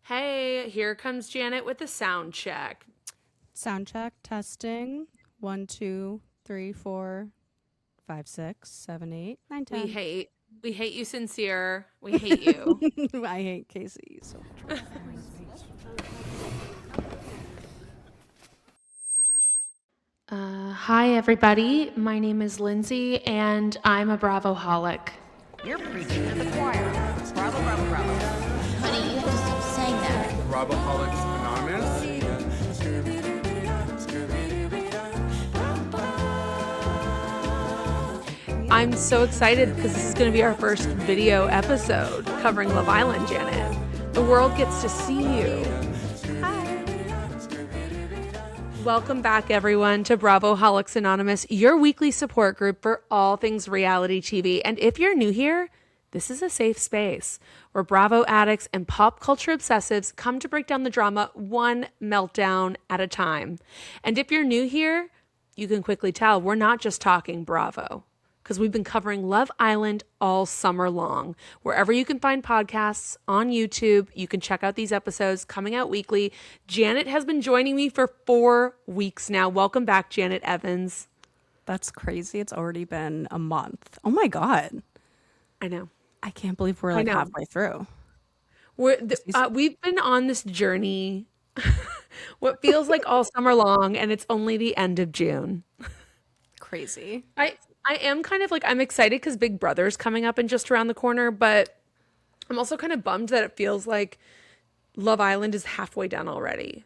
Hey, here comes Janet with the sound check. Sound check, testing. 1, 2, 3, 4, 5, 6, 7, 8, 9, We 10. hate we hate you sincere. We hate you. I hate KC so much. Hi everybody. My name is Lindsay and I'm a Bravoholic. You're preaching to the choir. Bravo, bravo, bravo. Honey, you have to stop saying that. Bravoholics Anonymous. I'm so excited because this is going to be our first video episode covering Love Island, Janet. The world gets to see you. Welcome back, everyone, to Bravoholics Anonymous, your weekly support group for all things reality TV. And if you're new here, this is a safe space where Bravo addicts and pop culture obsessives come to break down the drama one meltdown at a time. And if you're new here, you can quickly tell we're not just talking Bravo, because we've been covering Love Island all summer long. Wherever you can find podcasts on YouTube, you can check out these episodes coming out weekly. Janet has been joining me for 4 weeks now. Welcome back, Janet Evans. That's crazy. It's already been a month. Oh my God. I know. I can't believe we're like halfway through. We've been on this journey, what feels like all summer long, and it's only the end of June. Crazy. I am kind of like, I'm excited because Big Brother's coming up and just around the corner, but I'm also kind of bummed that it feels like Love Island is halfway done already.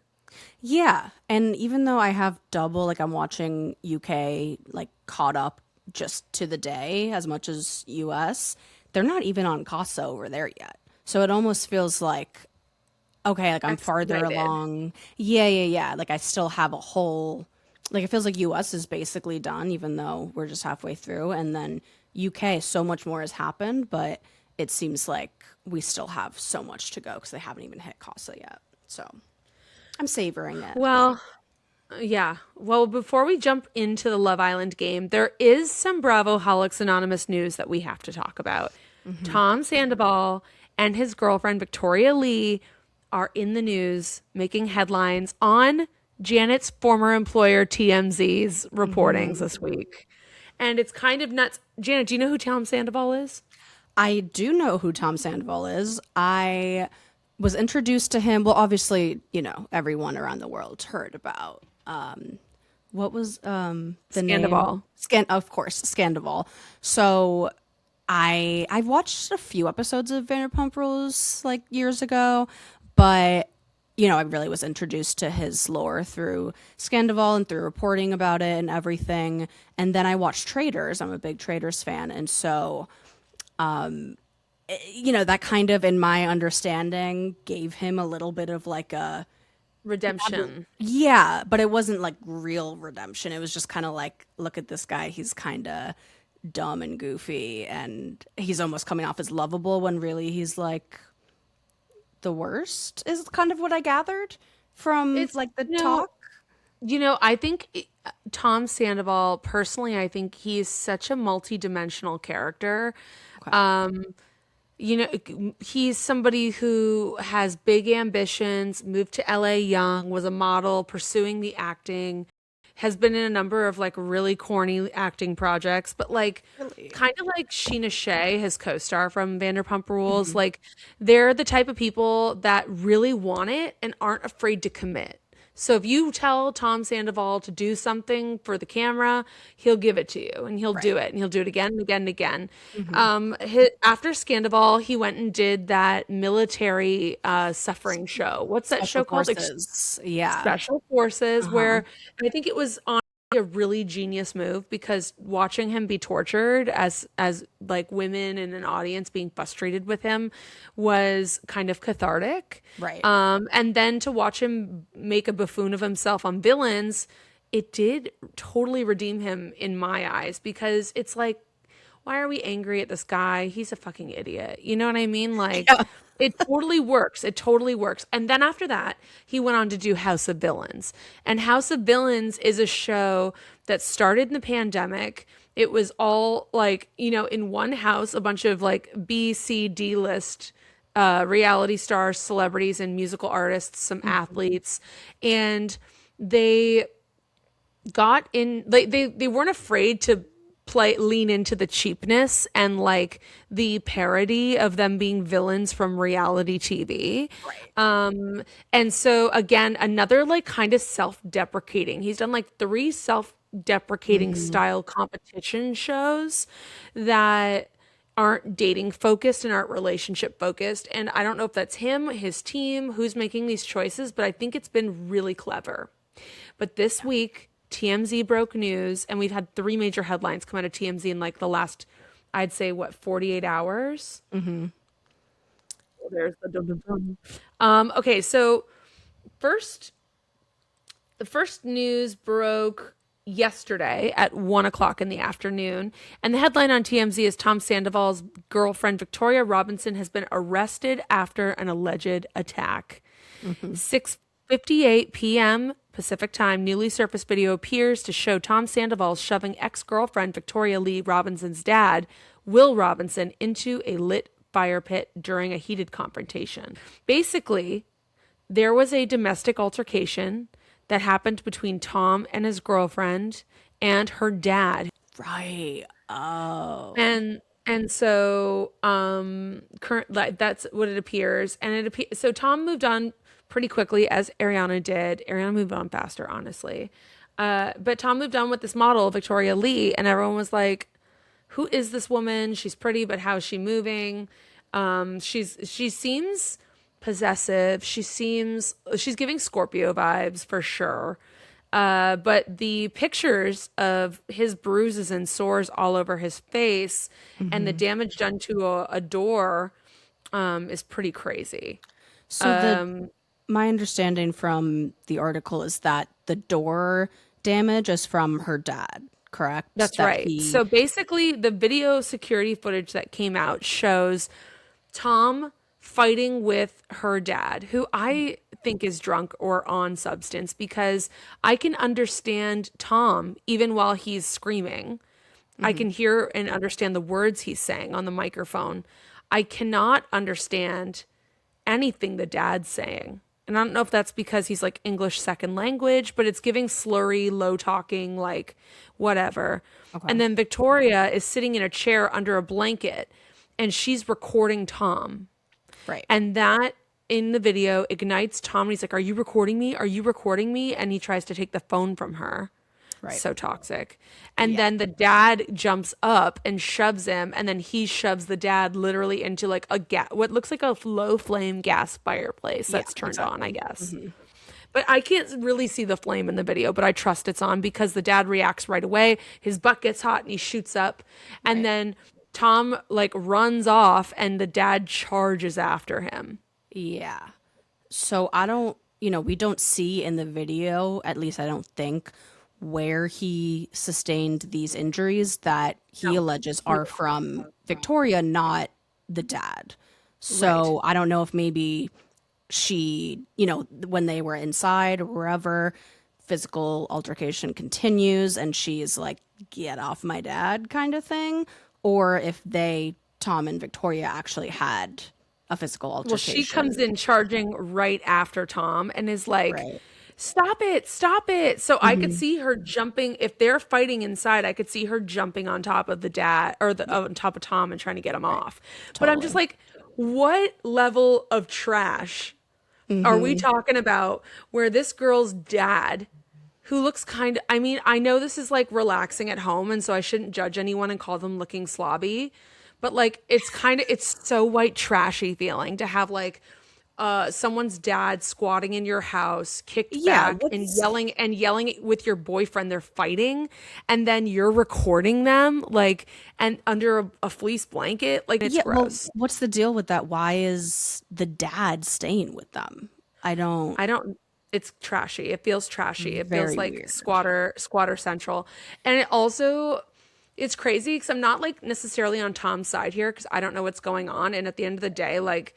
Yeah. And even though I have double, like I'm watching UK like caught up just to the day as much as US, they're not even on Casa over there yet. So it almost feels like, okay, like I'm farther Expedited. along. Yeah. Like I still have a whole, like it feels like US is basically done, even though we're just halfway through. And then UK, so much more has happened, but it seems like we still have so much to go because they haven't even hit Casa yet. So I'm savoring it. Well, yeah. Well, before we jump into the Love Island game, there is some Bravoholics Anonymous news that we have to talk about. Tom Sandoval and his girlfriend, Victoria Lee, are in the news making headlines on Janet's former employer TMZ's reportings this week. And it's kind of nuts. Janet, do you know who Tom Sandoval is? I do know who Tom Sandoval is. I was introduced to him. Well, obviously, you know, everyone around the world heard about what was the Scandival. name? Of course, Scandival. So I've watched a few episodes of Vanderpump Rules like years ago, but you know, I really was introduced to his lore through Scandival and through reporting about it and everything. And then I watched Traitors. I'm a big Traitors fan, and so you know, that kind of, in my understanding, gave him a little bit of like a Redemption. yeah, but it wasn't like real redemption. It was just kind of like, look at this guy. He's kind of dumb and goofy, and he's almost coming off as lovable when really he's like the worst, is kind of what I gathered from It's, like the you know, talk. I think Tom Sandoval, personally, I think he's such a multi-dimensional character. Okay. He's somebody who has big ambitions, moved to LA young, was a model, pursuing the acting, has been in a number of like really corny acting projects, but like Really? kind of like Sheena Shea, his co-star from Vanderpump Rules, like they're the type of people that really want it and aren't afraid to commit. So if you tell Tom Sandoval to do something for the camera, he'll give it to you and he'll do Right. it and he'll do it again and again and again. After Scandival, he went and did that military suffering show. What's that Special show called? forces. Yeah. Special Forces, Uh-huh. where I think it was on a really genius move because watching him be tortured as like women in an audience being frustrated with him was kind of cathartic. Right. And then to watch him make a buffoon of himself on Villains, it did totally redeem him in my eyes because it's like, why are we angry at this guy? He's a fucking idiot. You know what I mean? Like, Yeah. it totally works. It totally works. And then after that, he went on to do House of Villains. And House of Villains is a show that started in the pandemic. It was all like, in one house, a bunch of like B, C, D list reality stars, celebrities, and musical artists, some athletes, and they got in. They weren't afraid to lean into the cheapness and like the parody of them being villains from reality TV. And so again, another like kind of self-deprecating. He's done like 3 self-deprecating style competition shows that aren't dating focused and aren't relationship focused. And I don't know if that's him, his team, who's making these choices, but I think it's been really clever. But this week, TMZ broke news, and we've had 3 major headlines come out of TMZ in like the last, I'd say, 48 hours? Mm-hmm. Well, there's the dum-dum-dum. Okay, so the first news broke yesterday at 1 o'clock in the afternoon, and the headline on TMZ is Tom Sandoval's girlfriend Victoria Robinson has been arrested after an alleged attack. 6:58 p.m. Pacific time, newly surfaced video appears to show Tom Sandoval shoving ex-girlfriend Victoria Lee Robinson's dad, Will Robinson, into a lit fire pit during a heated confrontation. Basically, there was a domestic altercation that happened between Tom and his girlfriend and her dad. Right. Oh. And so that's what it appears. And so Tom moved on pretty quickly, as Ariana did. Ariana moved on faster, honestly. But Tom moved on with this model, Victoria Lee, and everyone was like, who is this woman? She's pretty, but how is she moving? She seems possessive. She's giving Scorpio vibes for sure. But the pictures of his bruises and sores all over his face and the damage done to a door is pretty crazy. So my understanding from the article is that the door damage is from her dad, correct? That's right. So basically, the video security footage that came out shows Tom fighting with her dad, who I think is drunk or on substance, because I can understand Tom even while he's screaming. I can hear and understand the words he's saying on the microphone. I cannot understand anything the dad's saying. And I don't know if that's because he's like English second language, but it's giving slurry, low talking, like whatever. Okay. And then Victoria is sitting in a chair under a blanket and she's recording Tom. Right. And that in the video ignites Tom. And he's like, are you recording me? Are you recording me? And he tries to take the phone from her. Right. So toxic. And then the dad jumps up and shoves him, and then he shoves the dad literally into like what looks like a low flame gas fireplace that's turned on, I guess. But I can't really see the flame in the video, but I trust it's on because the dad reacts right away. His butt gets hot and he shoots up. And then Tom like runs off and the dad charges after him. Yeah. So we don't see in the video, at least I don't think, where he sustained these injuries that he alleges are from Victoria, not the dad. So I don't know if maybe she, when they were inside or wherever, physical altercation continues and she's like, get off my dad kind of thing. Or if Tom and Victoria actually had a physical altercation. Well, she comes in charging right after Tom and is like, stop it. So I could see her jumping. If they're fighting inside, I could see her jumping on top of the dad or on top of Tom and trying to get him off. Totally. But I'm just like, what level of trash are we talking about where this girl's dad, who looks I know this is like relaxing at home, and so I shouldn't judge anyone and call them looking slobby, but like, it's so white trashy feeling to have like, someone's dad squatting in your house, kicked back and yelling with your boyfriend. They're fighting, and then you're recording them like and under a fleece blanket. Like it's gross. Well, what's the deal with that? Why is the dad staying with them? I don't. It's trashy. It feels trashy. It feels like weird. squatter central, and it's crazy because I'm not like necessarily on Tom's side here because I don't know what's going on. And at the end of the day, like,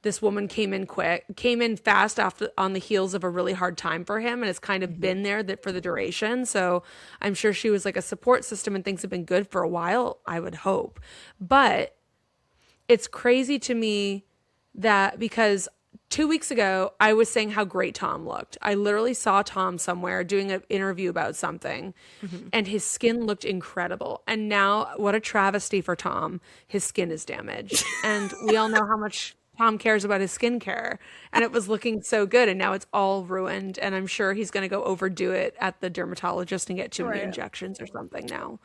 this woman came in fast on the heels of a really hard time for him, and has kind of been there for the duration. So I'm sure she was like a support system and things have been good for a while, I would hope. But it's crazy to me that because 2 weeks ago, I was saying how great Tom looked. I literally saw Tom somewhere doing an interview about something, and his skin looked incredible. And now, what a travesty for Tom. His skin is damaged. And we all know how much Tom cares about his skincare. And it was looking so good, and now it's all ruined. And I'm sure he's going to go overdo it at the dermatologist and get too many injections or something now.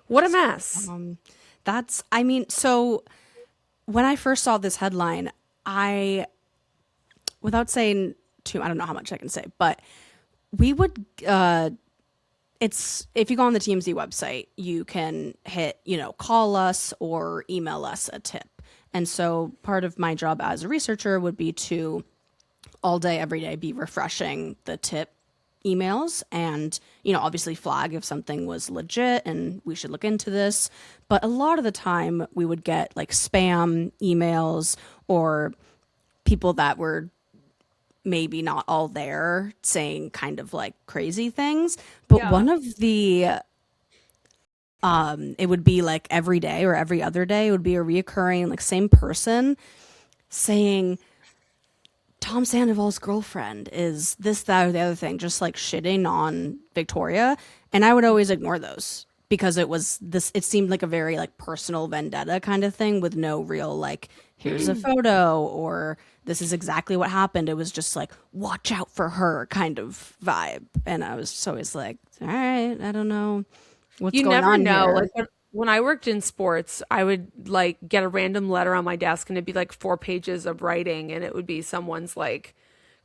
What a mess. So when I first saw this headline, without saying I don't know how much I can say, but we would, if you go on the TMZ website, you can hit, call us or email us a tip. And so part of my job as a researcher would be to all day, every day, be refreshing the tip emails and, obviously flag if something was legit and we should look into this. But a lot of the time we would get like spam emails or people that were maybe not all there saying kind of like crazy things. But one of the it would be like every day or every other day, it would be a reoccurring like same person saying Tom Sandoval's girlfriend is this, that, or the other thing, just like shitting on Victoria. And I would always ignore those because it seemed like a very like personal vendetta kind of thing with no real like, here's a photo or this is exactly what happened. It was just like, watch out for her kind of vibe. And I was always like, all right, I don't know what's You going never on know. here. Like when I worked in sports, I would like get a random letter on my desk and it'd be like 4 pages of writing and it would be someone's like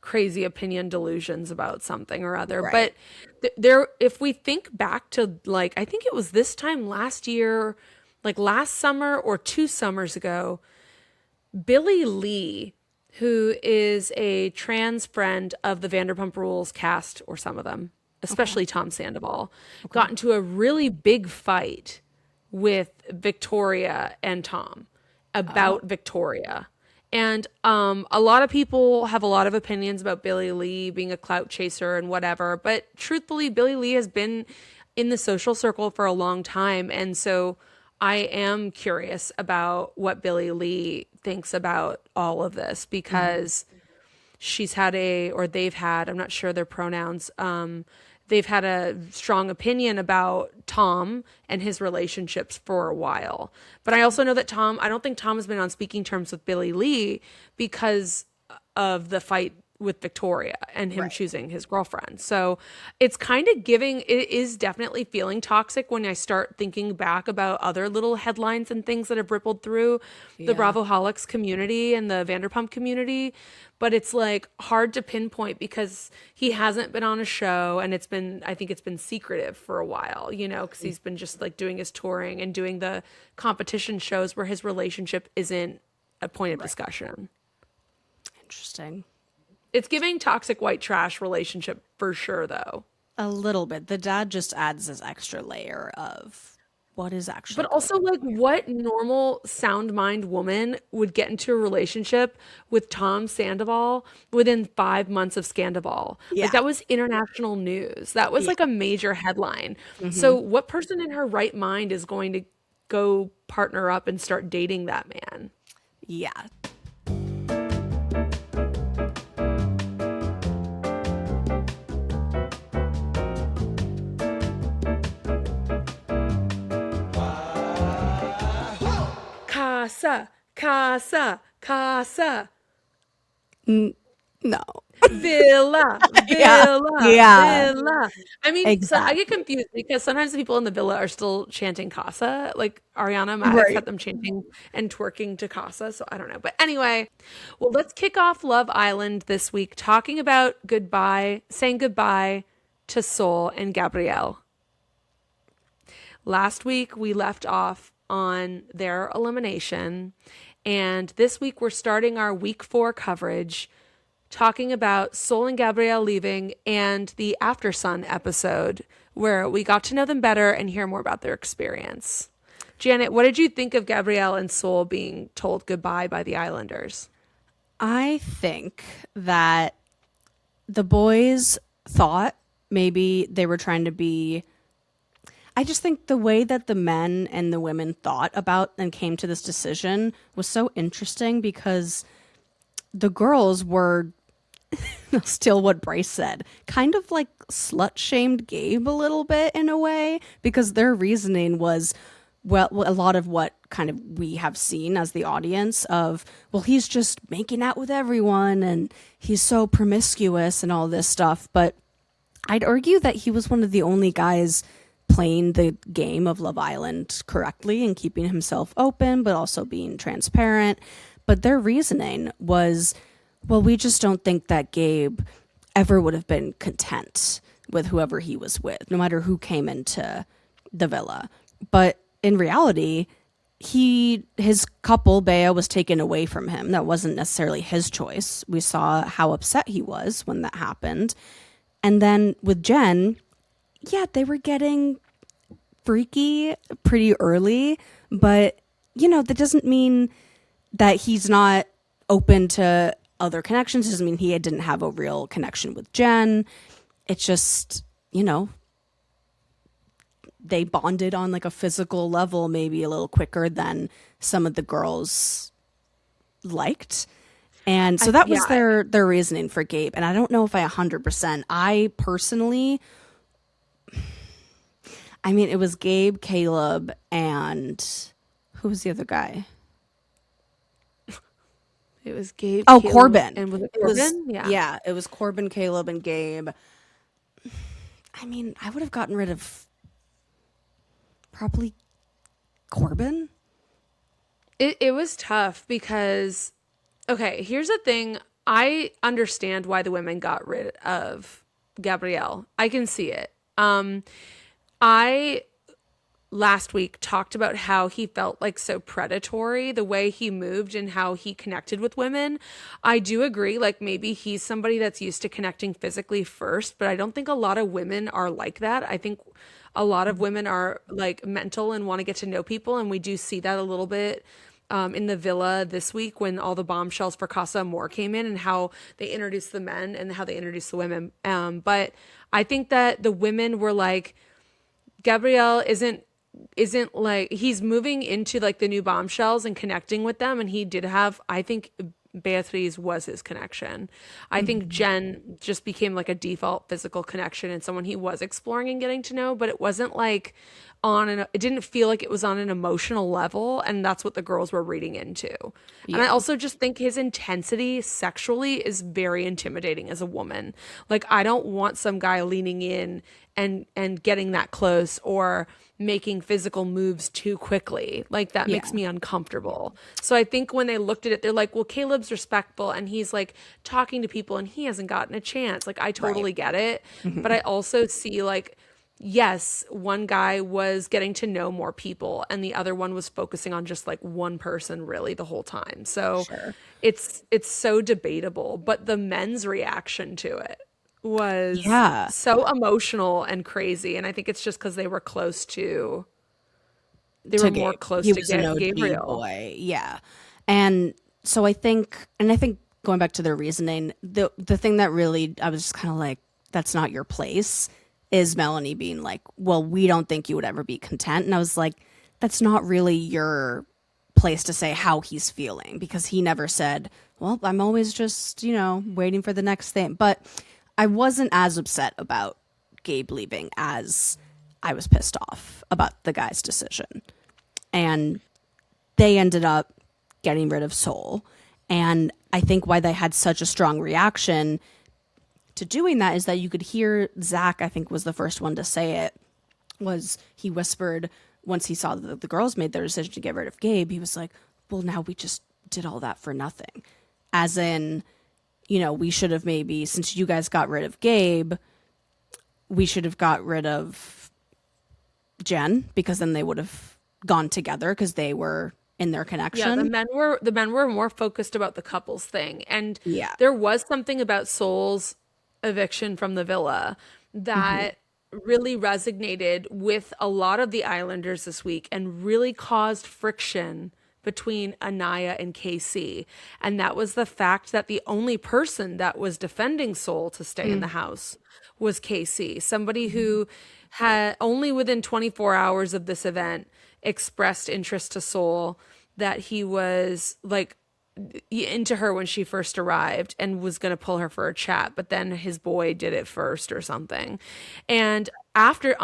crazy opinion delusions about something or other. Right. But there, if we think back to like, I think it was this time last year, like last summer or 2 summers ago, Billy Lee, who is a trans friend of the Vanderpump Rules cast, or some of them, especially Tom Sandoval, got into a really big fight with Victoria and Tom about Victoria. And a lot of people have a lot of opinions about Billy Lee being a clout chaser and whatever. But truthfully, Billy Lee has been in the social circle for a long time. And so I am curious about what Billy Lee thinks about all of this because she's had they've had, I'm not sure their pronouns, they've had a strong opinion about Tom and his relationships for a while. But I also know that I don't think Tom has been on speaking terms with Billy Lee because of the fight with Victoria and him choosing his girlfriend. So it's kind of it is definitely feeling toxic when I start thinking back about other little headlines and things that have rippled through the Bravoholics community and the Vanderpump community. But it's like hard to pinpoint because he hasn't been on a show and I think it's been secretive for a while, because he's been just like doing his touring and doing the competition shows where his relationship isn't a point of discussion. Interesting. It's giving toxic white trash relationship for sure, though. A little bit. The dad just adds this extra layer of what is actually. But also, like, what normal sound mind woman would get into a relationship with Tom Sandoval within 5 months of Scandoval? Yeah. Like, that was international news. That was like a major headline. So what person in her right mind is going to go partner up and start dating that man? Yeah. Casa, casa, casa. No. Villa, Yeah. villa. I mean, so I Exactly. get confused because sometimes the people in the villa are still chanting casa. Like Ariana Madix had them chanting and twerking to casa. So I don't know. But anyway, well, let's kick off Love Island this week talking about saying goodbye to Sol and Gabrielle. Last week, we left off on their elimination. And this week, we're starting our week 4 coverage talking about Sol and Gabrielle leaving and the After Sun episode where we got to know them better and hear more about their experience. Janet, what did you think of Gabrielle and Sol being told goodbye by the Islanders? I think that the boys thought maybe they were trying to be. I just think the way that the men and the women thought about and came to this decision was so interesting because the girls were still what Bryce said, kind of like slut shamed Gabe a little bit in a way, because their reasoning was, well, a lot of what kind of we have seen as the audience of, well, he's just making out with everyone and he's so promiscuous and all this stuff. But I'd argue that he was one of the only guys playing the game of Love Island correctly and keeping himself open, but also being transparent. But their reasoning was, well, we just don't think that Gabe ever would have been content with whoever he was with, no matter who came into the villa. But in reality, his couple, Bea, was taken away from him. That wasn't necessarily his choice. We saw how upset he was when that happened. And then with Jen, yeah, they were getting freaky pretty early, but, that doesn't mean that he's not open to other connections. It doesn't mean he didn't have a real connection with Jen. It's just, they bonded on like a physical level, maybe a little quicker than some of the girls liked. And so that was their reasoning for Gabe. And I don't know if I 100%, I personally, it was Gabe, Caleb, and who was the other guy? It was Gabe. Oh, Caleb, Corbin. And was it Corbin? Yeah, it was Corbin, Caleb, and Gabe. I would have gotten rid of probably Corbin. It was tough because, okay, here's the thing. I understand why the women got rid of Gabrielle. I can see it. I last week talked about how he felt like so predatory, the way he moved and how he connected with women. I do agree, like maybe he's somebody that's used to connecting physically first, but I don't think a lot of women are like that. I think a lot of women are like mental and want to get to know people, and we do see that a little bit in the villa this week when all the bombshells for Casa Amor came in and how they introduced the men and how they introduced the women. But I think that the women were like, Gabrielle isn't like, he's moving into like the new bombshells and connecting with them, and he did have, I think Beatriz was his connection. I think Jen just became like a default physical connection and someone he was exploring and getting to know, but it wasn't like it didn't feel like it was on an emotional level, and that's what the girls were reading into. Yeah. And I also just think his intensity sexually is very intimidating as a woman. Like, I don't want some guy leaning in and getting that close or making physical moves too quickly. Like, that makes me uncomfortable. So I think when they looked at it, they're like, well, Caleb's respectful and he's like talking to people and he hasn't gotten a chance. Like, I totally get it. But I also see like, yes, one guy was getting to know more people and the other one was focusing on just like one person really the whole time. So it's so debatable, but the men's reaction to it was so emotional and crazy. And I think it's just because they were close to, more close to Gabriel. Boy. Yeah. And so I think going back to their reasoning, the thing that really, I was just kind of like, that's not your place, is Melanie being like, well, we don't think you would ever be content. And I was like, that's not really your place to say how he's feeling, because he never said, well, I'm always just, waiting for the next thing. But I wasn't as upset about Gabe leaving as I was pissed off about the guy's decision. And they ended up getting rid of Soul. And I think why they had such a strong reaction to doing that is that you could hear Zach, I think was the first one to say it, was he whispered once he saw that the girls made their decision to get rid of Gabe, he was like, well, now we just did all that for nothing. As in, we should have maybe, since you guys got rid of Gabe, we should have got rid of Jen, because then they would have gone together because they were in their connection. Yeah, the men were more focused about the couples thing. And there was something about Soul's eviction from the villa that really resonated with a lot of the Islanders this week and really caused friction between Aniya and KC. And that was the fact that the only person that was defending Soul to stay in the house was KC, somebody who had only within 24 hours of this event expressed interest to Soul, that he was like into her when she first arrived and was going to pull her for a chat, but then his boy did it first or something. And after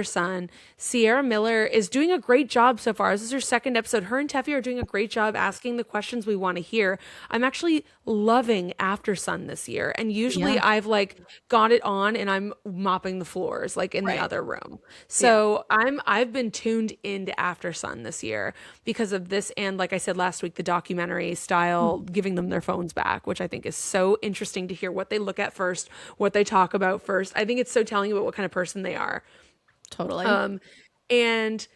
Sun, Sierra Miller is doing a great job so far. This is her second episode. Her and Teffy are doing a great job asking the questions we want to hear. I'm actually loving After Sun this year. And usually I've like got it on and I'm mopping the floors like in the other room. So I've been tuned into After Sun this year because of this, and like I said last week, the documentary style giving them their phones back, which I think is so interesting to hear what they look at first, what they talk about first. I think it's so telling about what kind of person they are. Totally. And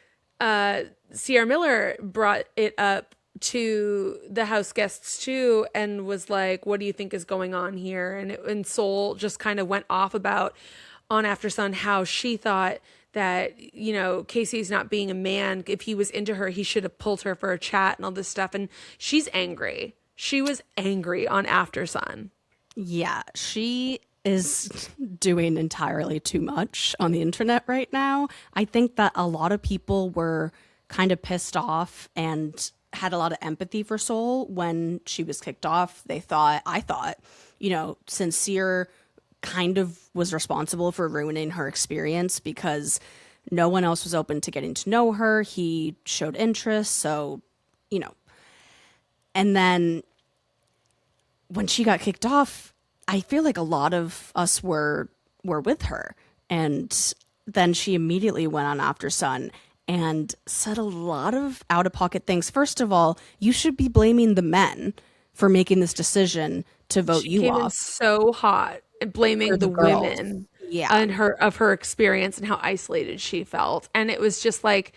Sierra Miller brought it up to the house guests too and was like, what do you think is going on here? And Soul just kind of went off about on After Sun how she thought that, you know, Casey's not being a man. If he was into her, he should have pulled her for a chat and all this stuff. And she's angry. She was angry on After Sun. Yeah, she is doing entirely too much on the internet right now. I think that a lot of people were kind of pissed off and had a lot of empathy for Soul when she was kicked off. I thought, you know, Sincere kind of was responsible for ruining her experience because no one else was open to getting to know her. He showed interest, so, you know. And then when she got kicked off, I feel like a lot of us were with her. And then she immediately went on After Sun and said a lot of out-of-pocket things. First of all, you should be blaming the men for making this decision to vote you came in off. so hot and blaming the women and her experience and how isolated she felt. And it was just like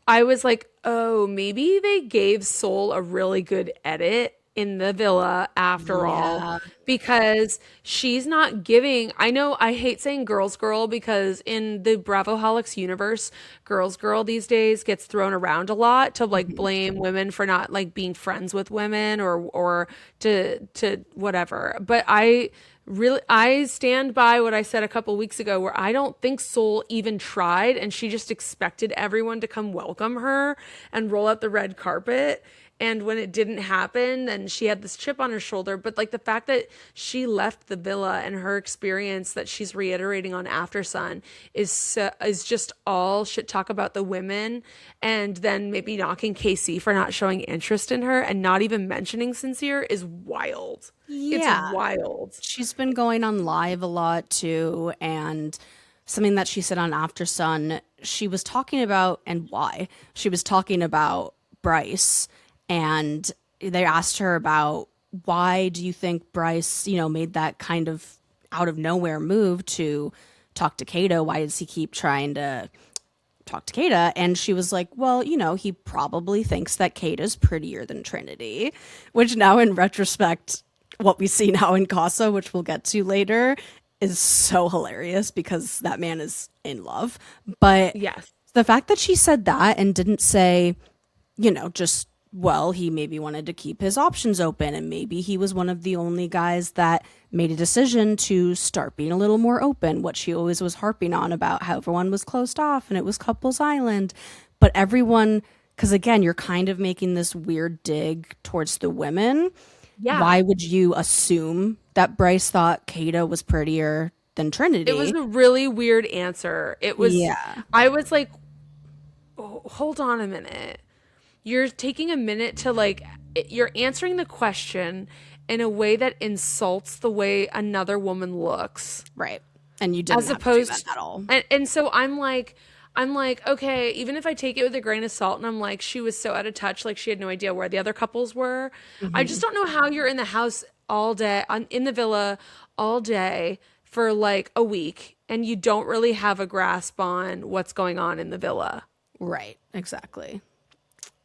I was like, oh, maybe they gave Soul a really good edit in the villa after all, because she's not giving. I know I hate saying girls girl because in the Bravoholics universe, girls girl these days gets thrown around a lot to like blame women for not like being friends with women or to whatever. But I stand by what I said a couple weeks ago where I don't think Soul even tried, and she just expected everyone to come welcome her and roll out the red carpet. And when it didn't happen, then she had this chip on her shoulder. But like the fact that she left the villa and her experience that she's reiterating on After Sun is just all shit talk about the women, and then maybe knocking KC for not showing interest in her and not even mentioning Sincere is wild. Yeah. It's wild. She's been going on live a lot too, and something that she said on After Sun, she was talking about, and why she was talking about Bryce. And they asked her about why do you think Bryce, you know, made that kind of out of nowhere move to talk to Kata? Why does he keep trying to talk to Kata? And she was like, well, you know, he probably thinks that Kata's prettier than Trinity, which now in retrospect, what we see now in Casa, which we'll get to later, is so hilarious because that man is in love. But yes, the fact that she said that and didn't say, you know, just, well, he maybe wanted to keep his options open, and maybe he was one of the only guys that made a decision to start being a little more open, what she always was harping on about how everyone was closed off and it was couples island. But everyone, because again, you're kind of making this weird dig towards the women. Yeah. Why would you assume that Bryce thought Kata was prettier than Trinity? It was a really weird answer. It was, I was like, oh, hold on a minute. You're taking a minute to like, you're answering the question in a way that insults the way another woman looks. Right. And you didn't as have opposed to do that at all. And so I'm like, okay, even if I take it with a grain of salt and I'm like, she was so out of touch, like she had no idea where the other couples were. I just don't know how you're in the house all day, in the villa all day for like a week, and you don't really have a grasp on what's going on in the villa. Right. Exactly.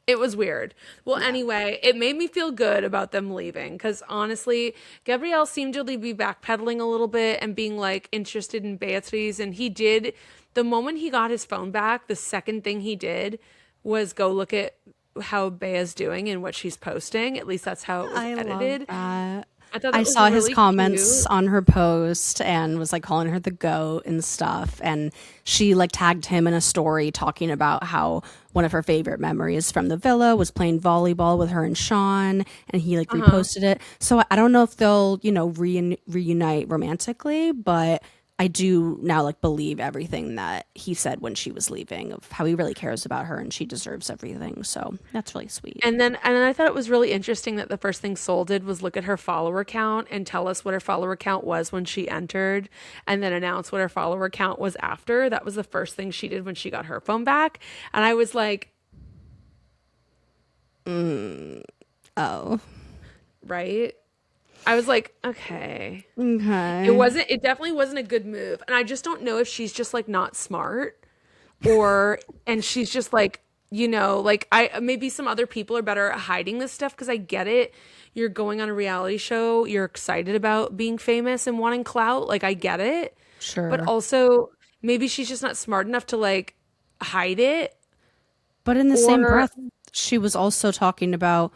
It was weird. Well, anyway, it made me feel good about them leaving because honestly, Gabriel seemed to be backpedaling a little bit and being like interested in Beatriz. And he did, the moment he got his phone back, the second thing he did was go look at how Bea's doing and what she's posting. At least that's how it was edited. Love that. I thought that I was saw his really comments cute. on her post and was like calling her the goat and stuff. And she like tagged him in a story talking about how one of her favorite memories from the villa was playing volleyball with her and Sean, and he like reposted it. So I don't know if they'll, reunite romantically, but I do now like believe everything that he said when she was leaving of how he really cares about her and she deserves everything. So that's really sweet. And then I thought it was really interesting that the first thing Soul did was look at her follower count and tell us what her follower count was when she entered, and then announce what her follower count was after. That was the first thing she did when she got her phone back. And I was like, Oh. right? I was like, okay. Okay. It definitely wasn't a good move. And I just don't know if she's just like not smart and she's just like, like maybe some other people are better at hiding this stuff, because I get it. You're going on a reality show. You're excited about being famous and wanting clout. Like, I get it. Sure. But also maybe she's just not smart enough to like hide it. But in the same Or- breath, she was also talking about,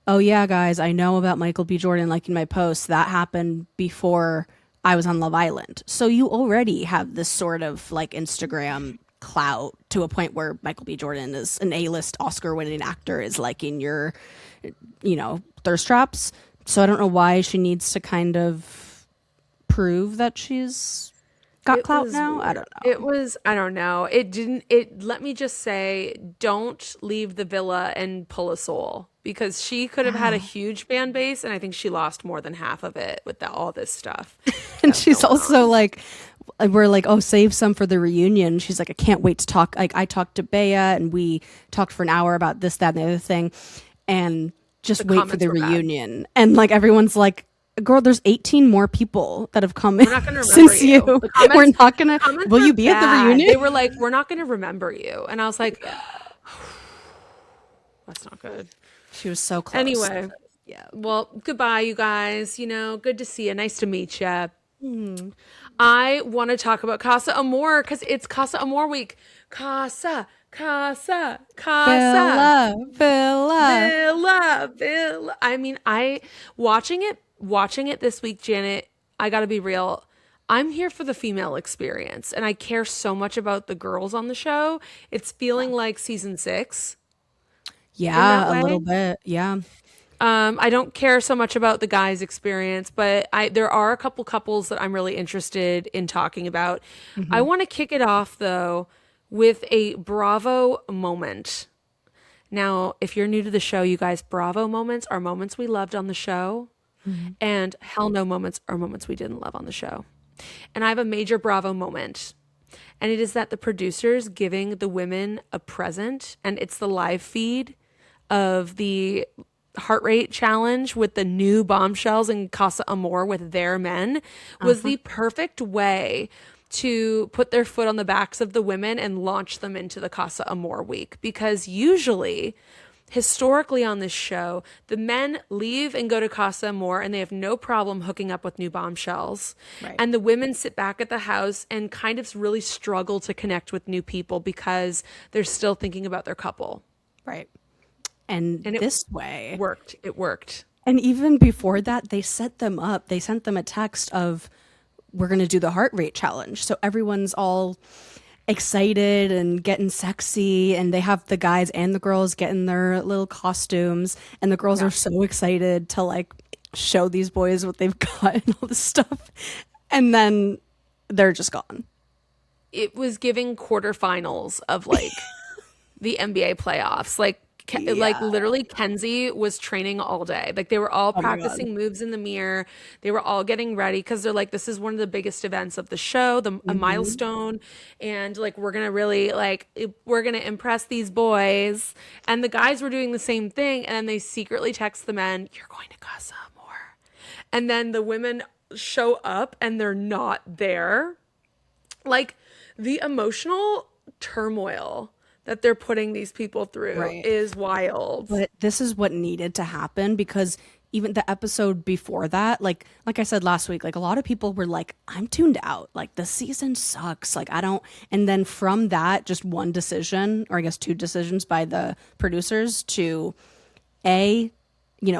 oh yeah, guys, I know about Michael B. Jordan liking my post. That happened before I was on Love Island. So you already have this sort of like Instagram clout to a point where Michael B. Jordan is an A-list Oscar-winning actor is liking your, thirst traps. So I don't know why she needs to kind of prove that she's got clout now. I don't know. I don't know. Let me just say, don't leave the villa and pull a Soul, because she could have had a huge fan base, and I think she lost more than half of it with all this stuff. And she's also like, we're like, oh, save some for the reunion. She's like, I can't wait to talk. Like, I talked to Bea and we talked for an hour about this, that, and the other thing. And just wait for the reunion. And like, everyone's like, girl, there's 18 more people that have come in since you. We're not going to. Will you be at the reunion? They were like, we're not going to remember you. And I was like, that's not good. She was so close. Anyway, yeah. Well, goodbye, you guys. Good to see you. Nice to meet you. I want to talk about Casa Amor because it's Casa Amor week. Casa. Villa. I mean, watching it this week, Janet, I got to be real. I'm here for the female experience, and I care so much about the girls on the show. It's feeling like season 6. Yeah, a little bit. Yeah. I don't care so much about the guys' experience, but there are a couple couples that I'm really interested in talking about. I want to kick it off, though, with a Bravo moment. Now, if you're new to the show, you guys, Bravo moments are moments we loved on the show, and hell no moments are moments we didn't love on the show. And I have a major Bravo moment, and it is that the producers giving the women a present, and it's the live feed of the heart rate challenge with the new bombshells in Casa Amor with their men was the perfect way to put their foot on the backs of the women and launch them into the Casa Amor week. Because usually, historically on this show, the men leave and go to Casa Amor and they have no problem hooking up with new bombshells. Right. And the women sit back at the house and kind of really struggle to connect with new people because they're still thinking about their couple. Right. And this way It worked. And even before that, they set them up. They sent them a text of, we're going to do the heart rate challenge. So everyone's all excited and getting sexy. And they have the guys and the girls getting their little costumes. And the girls are so excited to like show these boys what they've got and all this stuff. And then they're just gone. It was giving quarterfinals of like the NBA playoffs. Like literally Kenzie was training all day. Like they were all practicing moves in the mirror. They were all getting ready because they're like, this is one of the biggest events of the show, a milestone. And like, we're going to really we're going to impress these boys. And the guys were doing the same thing. And then they secretly text the men, you're going to Casa Amor. And then the women show up and they're not there. Like the emotional turmoil that they're putting these people through is wild. But this is what needed to happen, because even the episode before that, like I said last week, like a lot of people were like, I'm tuned out. Like the season sucks. Like I don't. And then from that, just one decision, or I guess two decisions by the producers to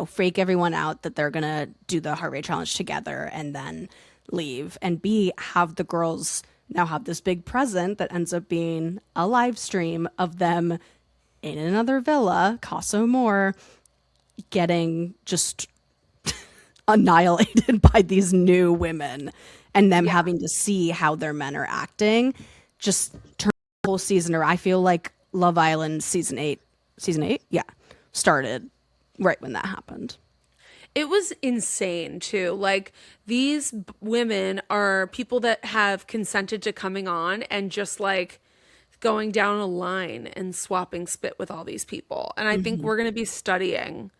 fake everyone out that they're going to do the heart rate challenge together and then leave. And B, have the girls now have this big present that ends up being a live stream of them in another villa, Casa Amor, getting just annihilated by these new women and them having to see how their men are acting. Just turn the whole season, or I feel like Love Island season 8, yeah, started right when that happened. It was insane too. Like, these women are people that have consented to coming on and just like going down a line and swapping spit with all these people. And I think we're going to be studying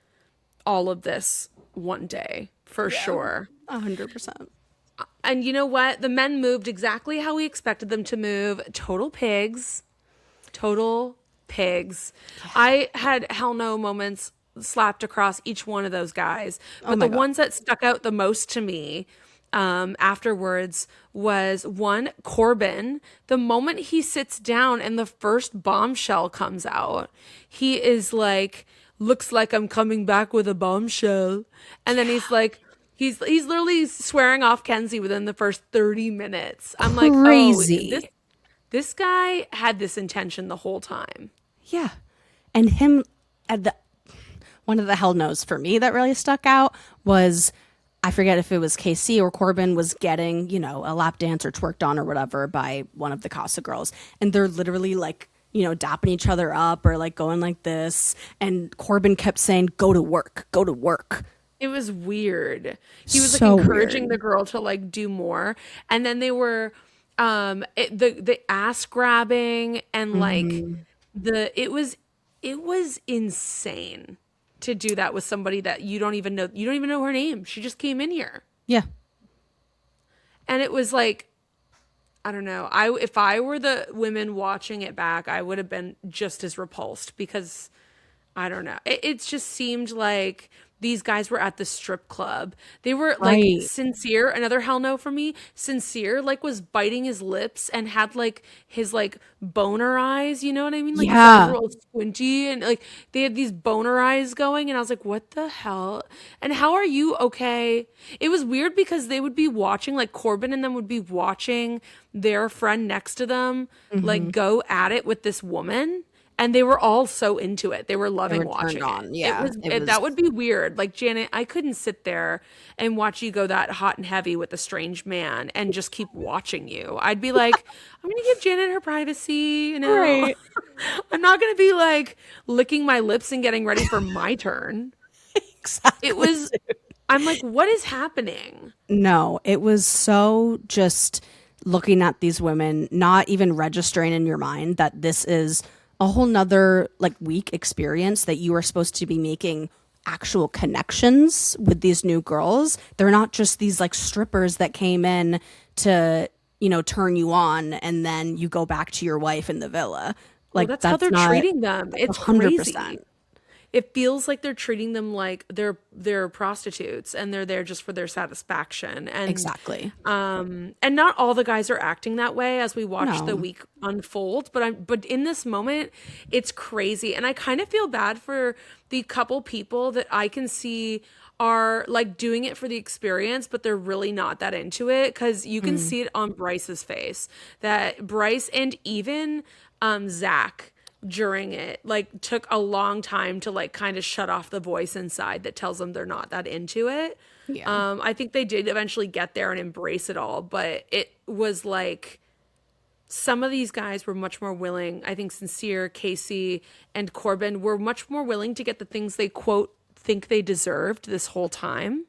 all of this one day for sure. 100%. And you know what? The men moved exactly how we expected them to move. Total pigs. Total pigs. I had hell no moments slapped across each one of those guys. But the ones that stuck out the most to me afterwards was one, Corbin. The moment he sits down and the first bombshell comes out, he is like, looks like I'm coming back with a bombshell. And then he's like, he's literally swearing off Kenzie within the first 30 minutes. I'm like, crazy. Oh, this guy had this intention the whole time. Yeah. And him at one of the hell no's for me that really stuck out was, I forget if it was KC or Corbin was getting, a lap dance or twerked on or whatever by one of the Casa girls. And they're literally like, dapping each other up or like going like this. And Corbin kept saying, go to work, go to work. It was weird. He was So like encouraging weird. the girl to like do more. And then they were the ass grabbing and like it was insane to do that with somebody that you don't even know her name. She just came in here. Yeah. And it was like, I don't know. If I were the women watching it back, I would have been just as repulsed because I don't know. It just seemed like these guys were at the strip club. They were like Right. Sincere, another hell no for me. Sincere like was biting his lips and had like his like boner eyes, you know what I mean? Like his eyes were all squinty and like they had these boner eyes going and I was like, what the hell? And how are you okay? It was weird because they would be watching, like Corbin and them would be watching their friend next to them like go at it with this woman. And they were all so into it. They were loving watching it. Yeah. That would be weird. Like, Janet, I couldn't sit there and watch you go that hot and heavy with a strange man and just keep watching you. I'd be like, I'm going to give Janet her privacy. Right. I'm not going to be like licking my lips and getting ready for my turn. Exactly. It was, I'm like, what is happening? No, it was so just looking at these women, not even registering in your mind that this is a whole nother like week experience, that you are supposed to be making actual connections with these new girls. They're not just these like strippers that came in to, turn you on and then you go back to your wife in the villa. Like Well, that's how they're treating them. It's 100%. crazy. It feels like they're treating them like they're prostitutes and they're there just for their satisfaction. And Exactly. and not all the guys are acting that way as we watch No. the week unfold, but in this moment it's crazy. And I kind of feel bad for the couple people that I can see are like doing it for the experience, but they're really not that into it, because you can see it on Bryce's face, that Bryce and even Zach during it like took a long time to like kind of shut off the voice inside that tells them they're not that into it. I think they did eventually get there and embrace it all, but it was like some of these guys were much more willing. I think Sincere, Casey, and Corbin were much more willing to get the things they quote think they deserved this whole time.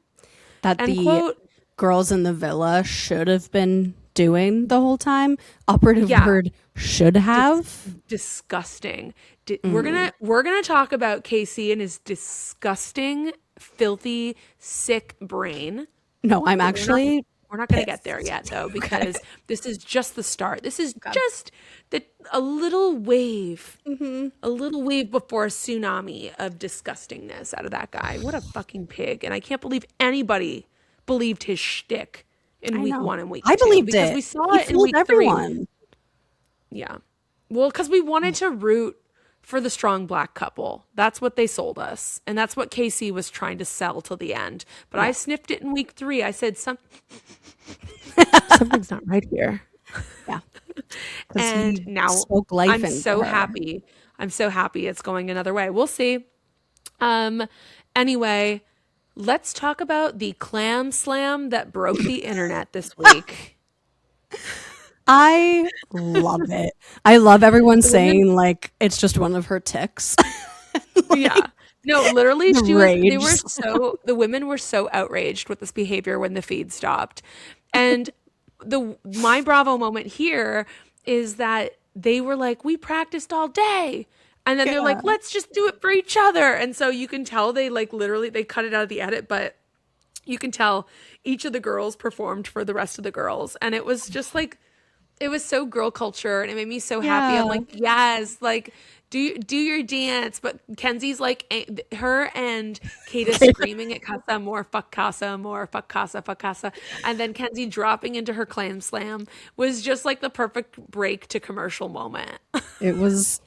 That And the quote, girls in the villa should have been doing the whole time. Operative word, should have. disgusting. We're gonna talk about KC and his disgusting, filthy, sick brain. No, I'm actually We're not gonna get there yet though, because this is just the start. This is just a little wave, a little wave before a tsunami of disgustingness out of that guy. What a fucking pig! And I can't believe anybody believed his shtick in week 1 and week 2. I believed because it. we saw He it in fooled week everyone. 3. Yeah. Well, because we wanted to root for the strong black couple. That's what they sold us. And that's what KC was trying to sell till the end. But I sniffed it in week 3. I said, something's not right here. Yeah. And now I'm so happy. I'm so happy it's going another way. We'll see. Anyway, let's talk about the clam slam that broke the internet this week. I love it. I love everyone saying like it's just one of her tics. Yeah. No, literally the women were so outraged with this behavior when the feed stopped. And my Bravo moment here is that they were like, we practiced all day. And then they're like, let's just do it for each other. And so you can tell they like literally they cut it out of the edit, but you can tell each of the girls performed for the rest of the girls. And it was just like, it was so girl culture and it made me so happy. I'm like, yes, like do your dance. But Kenzie's like her and Kata screaming at Casa Amor, fuck Casa Amor, fuck Casa, fuck Casa. And then Kenzie dropping into her clam slam was just like the perfect break to commercial moment. It was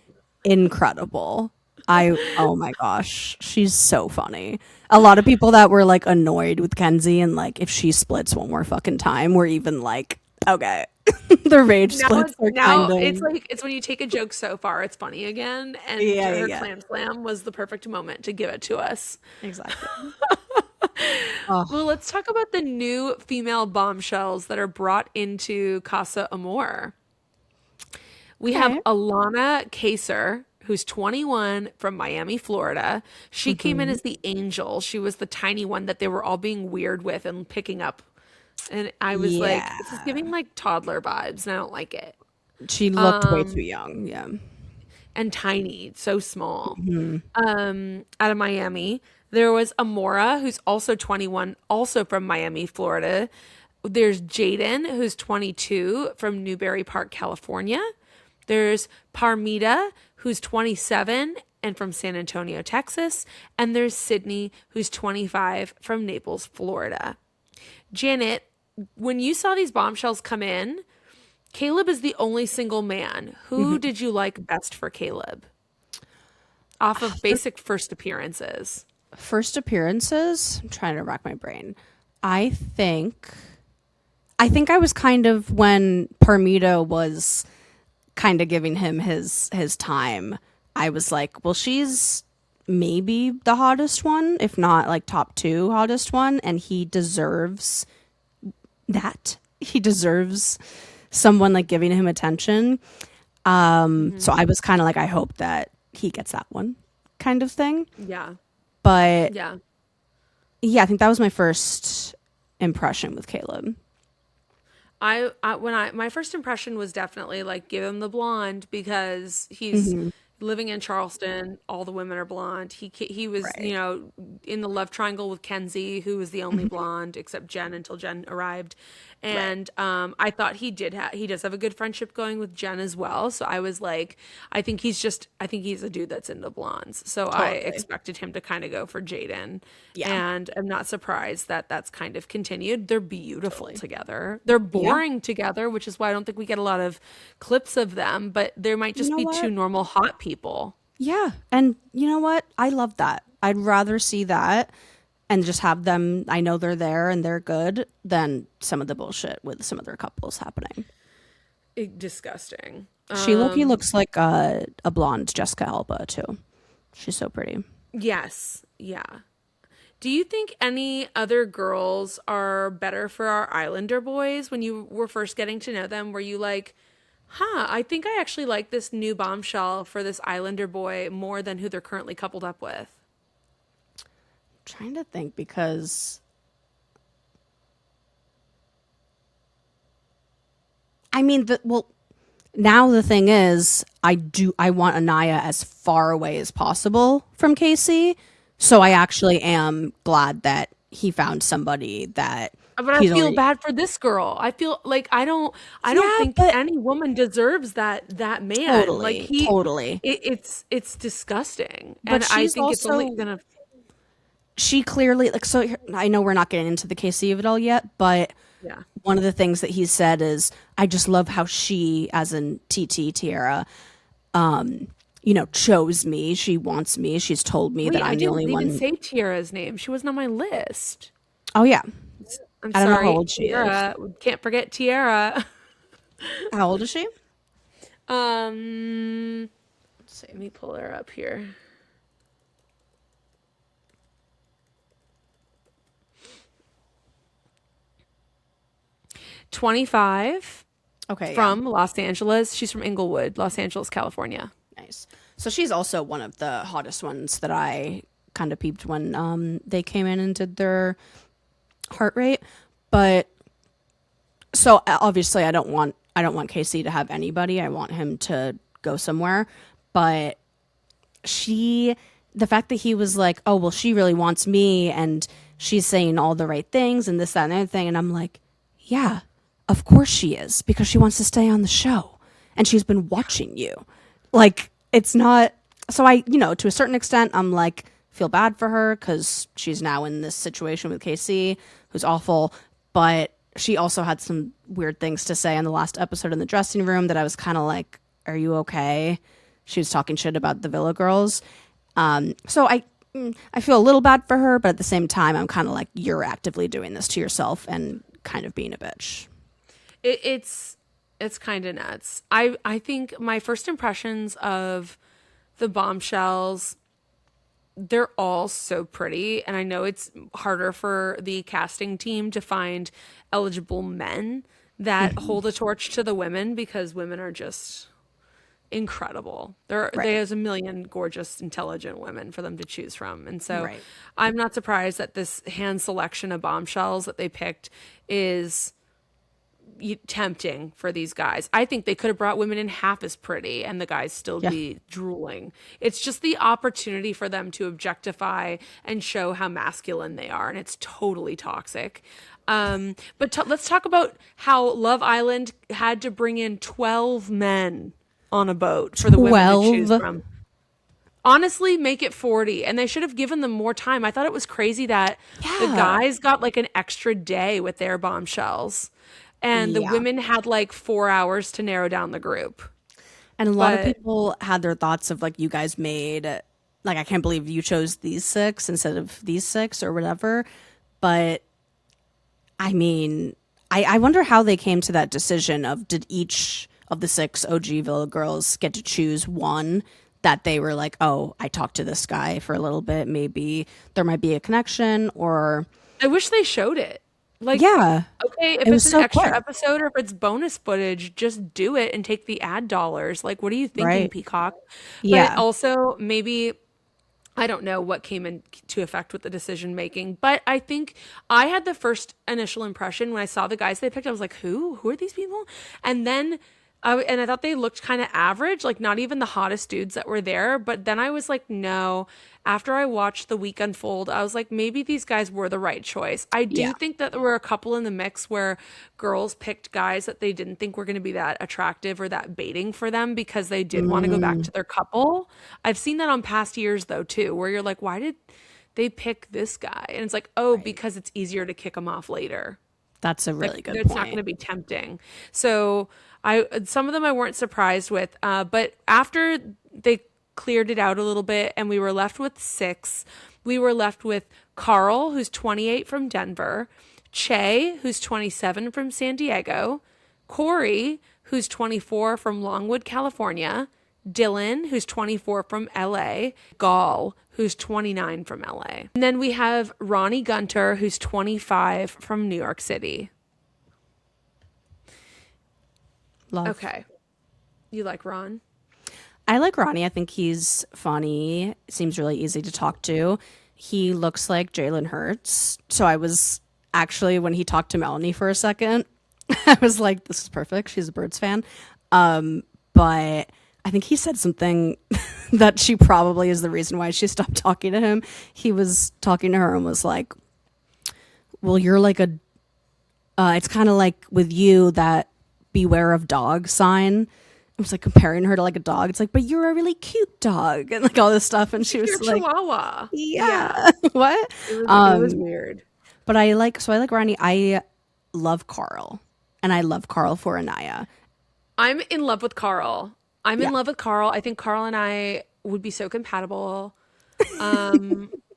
incredible. Oh my gosh, she's so funny. A lot of people that were like annoyed with Kenzie and like if she splits one more fucking time were even like, okay. The rage splits are kind of... It's like it's when you take a joke so far it's funny again, and her clam slam was the perfect moment to give it to us. Exactly. Well, let's talk about the new female bombshells that are brought into Casa Amor. We have Alana Kaser, who's 21 from Miami, Florida. She came in as the angel. She was the tiny one that they were all being weird with and picking up. And I was like, this is giving like toddler vibes, and I don't like it. She looked way too young, and tiny, so small. Out of Miami, there was Amora, who's also 21, also from Miami, Florida. There's Jaden, who's 22 from Newberry Park, California. There's Parmita, who's 27 and from San Antonio, Texas. And there's Sydney, who's 25 from Naples, Florida. Janet, when you saw these bombshells come in, Caleb is the only single man. Who did you like best for Caleb? Off of basic first appearances. First appearances? I'm trying to rack my brain. I think I was kind of when Parmita was kind of giving him his time. I was like, well, she's maybe the hottest one, if not like top 2 hottest one, and he deserves that. He deserves someone like giving him attention. So I was kind of like, I hope that he gets that one kind of thing. Yeah. But yeah, I think that was my first impression with Caleb. My first impression was definitely like give him the blonde because he's living in Charleston. All the women are blonde. He was in the love triangle with Kenzie, who was the only blonde except Jen until Jen arrived. And I thought he does have a good friendship going with Jen as well. So I was like, I think he's a dude that's into blondes. So totally. I expected him to kind of go for Jaden. Yeah. And I'm not surprised that that's kind of continued. They're beautiful together. They're boring together, which is why I don't think we get a lot of clips of them, but there might just be two normal hot people. Yeah. And you know what? I love that. I'd rather see that and just have them, I know they're there and they're good, than some of the bullshit with some other couples happening. Disgusting. She looks like a blonde Jessica Alba too. She's so pretty. Yes. Yeah. Do you think any other girls are better for our Islander boys? When you were first getting to know them, were you like, I think I actually like this new bombshell for this Islander boy more than who they're currently coupled up with? Trying to think, because I mean, now the thing is, I want Aniya as far away as possible from KC, so I actually am glad that he found somebody that. But I feel bad for this girl. I feel like I don't think any woman deserves that man. Totally. It's disgusting, but and I think it's only gonna. She clearly, so I know we're not getting into the KC of it all yet, but one of the things that he said is, I just love how she, as in Tiara, chose me. She wants me. She's told me that I I'm the only didn't even one. say Tiara's name. She wasn't on my list. Oh yeah. I'm I don't know sorry, how old she is. Tiara. Can't forget Tiara. How old is she? Let me pull her up here. "25." Okay. From Los Angeles. She's from Inglewood, Los Angeles, California. Nice. So she's also one of the hottest ones that I kind of peeped when they came in and did their heart rate. But so obviously I don't want KC to have anybody. I want him to go somewhere. But the fact that he was like, oh well, she really wants me and she's saying all the right things and this, that, and the other thing, and I'm like, yeah, of course she is, because she wants to stay on the show and she's been watching you. Like, it's not, so I, to a certain extent, I'm like, feel bad for her because she's now in this situation with KC, who's awful. But she also had some weird things to say in the last episode in the dressing room that I was kind of like, are you okay? She was talking shit about the Villa girls. So I feel a little bad for her, but at the same time, I'm kind of like, you're actively doing this to yourself and kind of being a bitch. It's kind of nuts. I think my first impressions of the bombshells, they're all so pretty, and I know it's harder for the casting team to find eligible men that hold a torch to the women, because women are just incredible. There's a million gorgeous, intelligent women for them to choose from. And so I'm not surprised that this hand selection of bombshells that they picked is tempting for these guys. I think they could have brought women in half as pretty and the guys still be drooling. It's just the opportunity for them to objectify and show how masculine they are, and it's totally toxic. But let's talk about how Love Island had to bring in 12 men on a boat for the women to choose from. Honestly, make it 40, and they should have given them more time. I thought it was crazy that the guys got like an extra day with their bombshells, and the women had like 4 hours to narrow down the group. And a lot of people had their thoughts of like, you guys made, like, I can't believe you chose these 6 instead of these 6 or whatever. But I mean, I wonder how they came to that decision of, did each of the 6 OG Villa girls get to choose one that they were like, oh, I talked to this guy for a little bit, maybe there might be a connection? Or I wish they showed it. Like, okay, if it's an extra episode or if it's bonus footage, just do it and take the ad dollars. Like, what are you thinking, Peacock? But also, maybe, I don't know what came into effect with the decision making, but I think I had the first initial impression when I saw the guys they picked. I was like, who are these people? And then I thought they looked kind of average, like not even the hottest dudes that were there. But then I was like, no. After I watched the week unfold, I was like, maybe these guys were the right choice. I do think that there were a couple in the mix where girls picked guys that they didn't think were going to be that attractive or that baiting for them because they did want to go back to their couple. I've seen that on past years, though, too, where you're like, why did they pick this guy? And it's like, oh, because it's easier to kick them off later. That's a really good It's point. not going to be tempting. So some of them I weren't surprised with, but after they cleared it out a little bit and we were left with 6, we were left with Carl, who's 28 from Denver, Che, who's 27 from San Diego, Corey, who's 24 from Longwood, California, Dylan, who's 24 from LA, Gall, who's 29 from LA. And then we have Ronnie Gunter, who's 25 from New York City. Love. Okay. You like Ron? I like Ronnie. I think he's funny. Seems really easy to talk to. He looks like Jalen Hurts. So I was actually, when he talked to Melanie for a second, I was like, this is perfect. She's a Birds fan. But I think he said something that she probably is the reason why she stopped talking to him. He was talking to her and was like, well, you're like it's kind of like with you that beware of dog sign. I was like comparing her to like a dog. It's like, but you're a really cute dog and like all this stuff. And she was You're like, Chihuahua. yeah. What? It was weird. But I like Ronnie. I love Carl, and I love Carl for Aniya. I'm in love with Carl. I'm in love with Carl. I think Carl and I would be so compatible.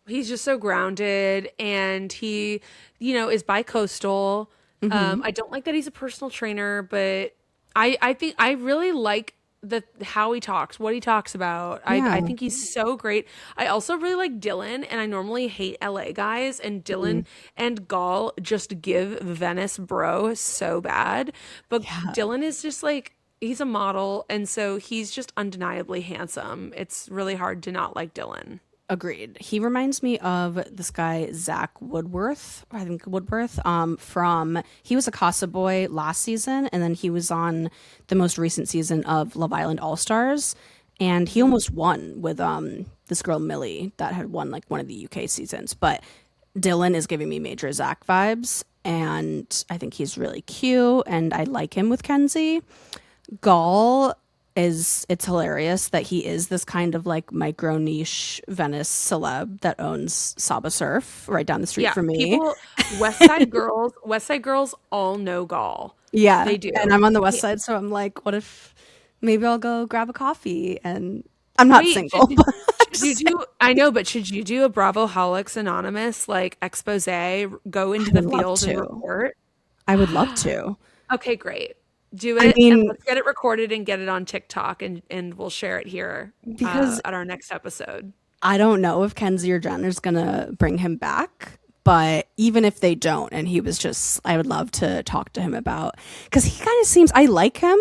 He's just so grounded, and he, is bi-coastal. I don't like that he's a personal trainer, but I think I really like how he talks, what he talks about. I think he's so great. I also really like Dylan, and I normally hate LA guys, and Dylan and Gall just give Venice bro so bad. But Dylan is just like, he's a model, and so he's just undeniably handsome. It's really hard to not like Dylan. Agreed. He reminds me of this guy, Zach Woodworth. I think Woodworth. He was a Casa boy last season, and then he was on the most recent season of Love Island All Stars, and he almost won with this girl Millie that had won like one of the UK seasons. But Dylan is giving me major Zach vibes, and I think he's really cute, and I like him with Kenzie. Gall it's hilarious that he is this kind of like micro niche Venice celeb that owns Saba Surf right down the street from me. West Side girls all know Gall. Yeah, they do. And I'm on the West Side, so I'm like, what if maybe I'll go grab a coffee? And I'm not single. I know, but should you do a Bravoholics Anonymous like expose? Go into the field and report. I would love to. Okay, great. Do it. And let's get it recorded and get it on TikTok, and we'll share it here because at our next episode. I don't know if Kenzie or Jen is gonna bring him back, but even if they don't, and he was just, I would love to talk to him about, because he kind of seems, I like him,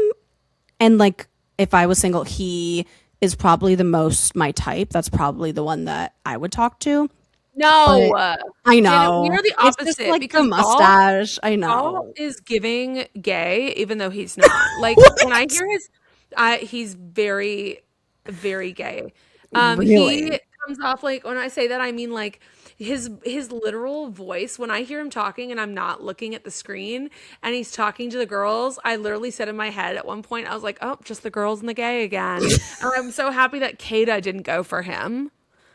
and like if I was single, he is probably the most my type. That's probably the one that I would talk to. No, I know. We're the opposite. It's just like because the mustache. I know. Gall is giving gay, even though he's not. Like when I hear he's very, very gay. Really? He comes off like, when I say that, I mean like his literal voice. When I hear him talking and I'm not looking at the screen and he's talking to the girls, I literally said in my head at one point, I was like, oh, just the girls and the gay again. And I'm so happy that Kada didn't go for him.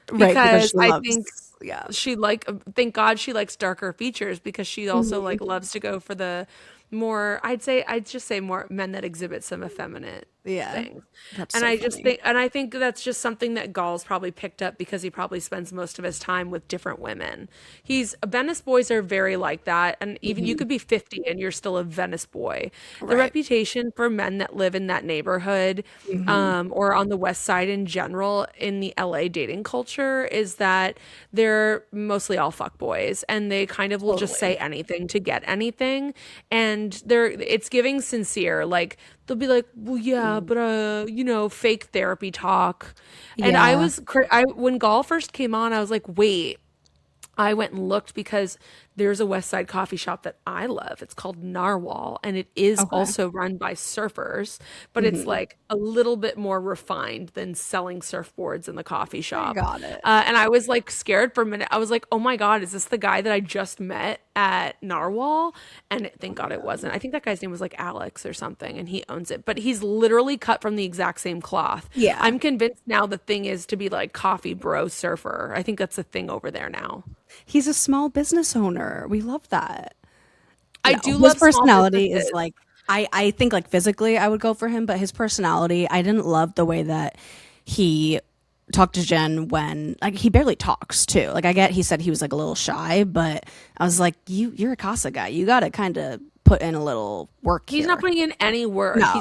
Because I think she thank God she likes darker features, because she also like loves to go for the more, I'd just say more men that exhibit some effeminate things. And I think that's just something that Gall's probably picked up because he probably spends most of his time with different women. Venice boys are very like that, and even you could be 50 and you're still a Venice boy. The reputation for men that live in that neighborhood or on the West Side in general in the LA dating culture is that they're mostly all fuck boys, and they kind of will just say anything to get anything, and it's giving sincere, like they'll be like, well, yeah, but fake therapy talk. And when Gall first came on, I was like, wait. I went and looked because there's a West Side coffee shop that I love. It's called Narwhal, and it is also run by surfers, but it's like a little bit more refined than selling surfboards in the coffee shop. I got it. And I was like scared for a minute. I was like, oh my God, is this the guy that I just met at Narwhal? And thank God it wasn't. I think that guy's name was like Alex or something, and he owns it. But he's literally cut from the exact same cloth. Yeah. I'm convinced now the thing is to be like coffee bro surfer. I think that's the thing over there now. He's a small business owner. We love that. I do love his personality small is like, I think like physically I would go for him, but his personality, I didn't love the way that he talked to Jen when, like, he barely talks too. Like, I get he said he was like a little shy, but I was like, you're a Casa guy. You got to kind of put in a little work here. He's not putting in any work. No.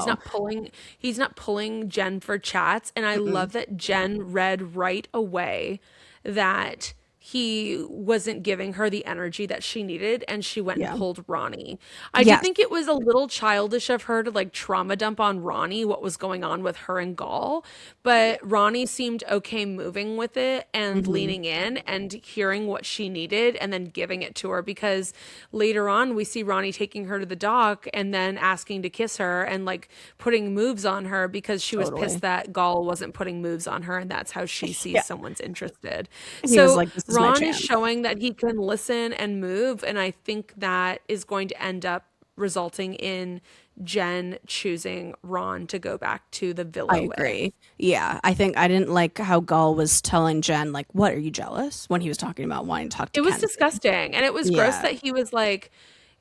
He's not pulling Jen for chats. And I love that Jen read right away that he wasn't giving her the energy that she needed, and she went and pulled Ronnie. I do think it was a little childish of her to like trauma dump on Ronnie what was going on with her and Gall, but Ronnie seemed okay moving with it and leaning in and hearing what she needed and then giving it to her, because later on we see Ronnie taking her to the dock and then asking to kiss her and like putting moves on her because she was pissed that Gall wasn't putting moves on her, and that's how she sees someone's interested. So like, Ron is showing that he can listen and move, and I think that is going to end up resulting in Jen choosing Ron to go back to the villa. I agree. Yeah, I think I didn't like how Gall was telling Jen, like, what, are you jealous? When he was talking about wanting to talk to Kenzie. It was disgusting, and it was gross that he was like,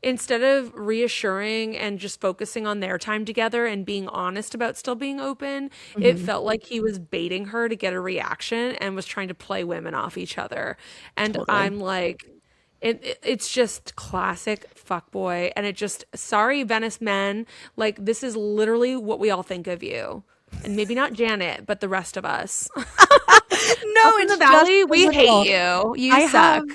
instead of reassuring and just focusing on their time together and being honest about still being open, it felt like he was baiting her to get a reaction and was trying to play women off each other. And I'm like, it's just classic fuckboy. And it just, sorry, Venice men, like this is literally what we all think of you. And maybe not Janet, but the rest of us. No, In the Valley, we hate you. You suck.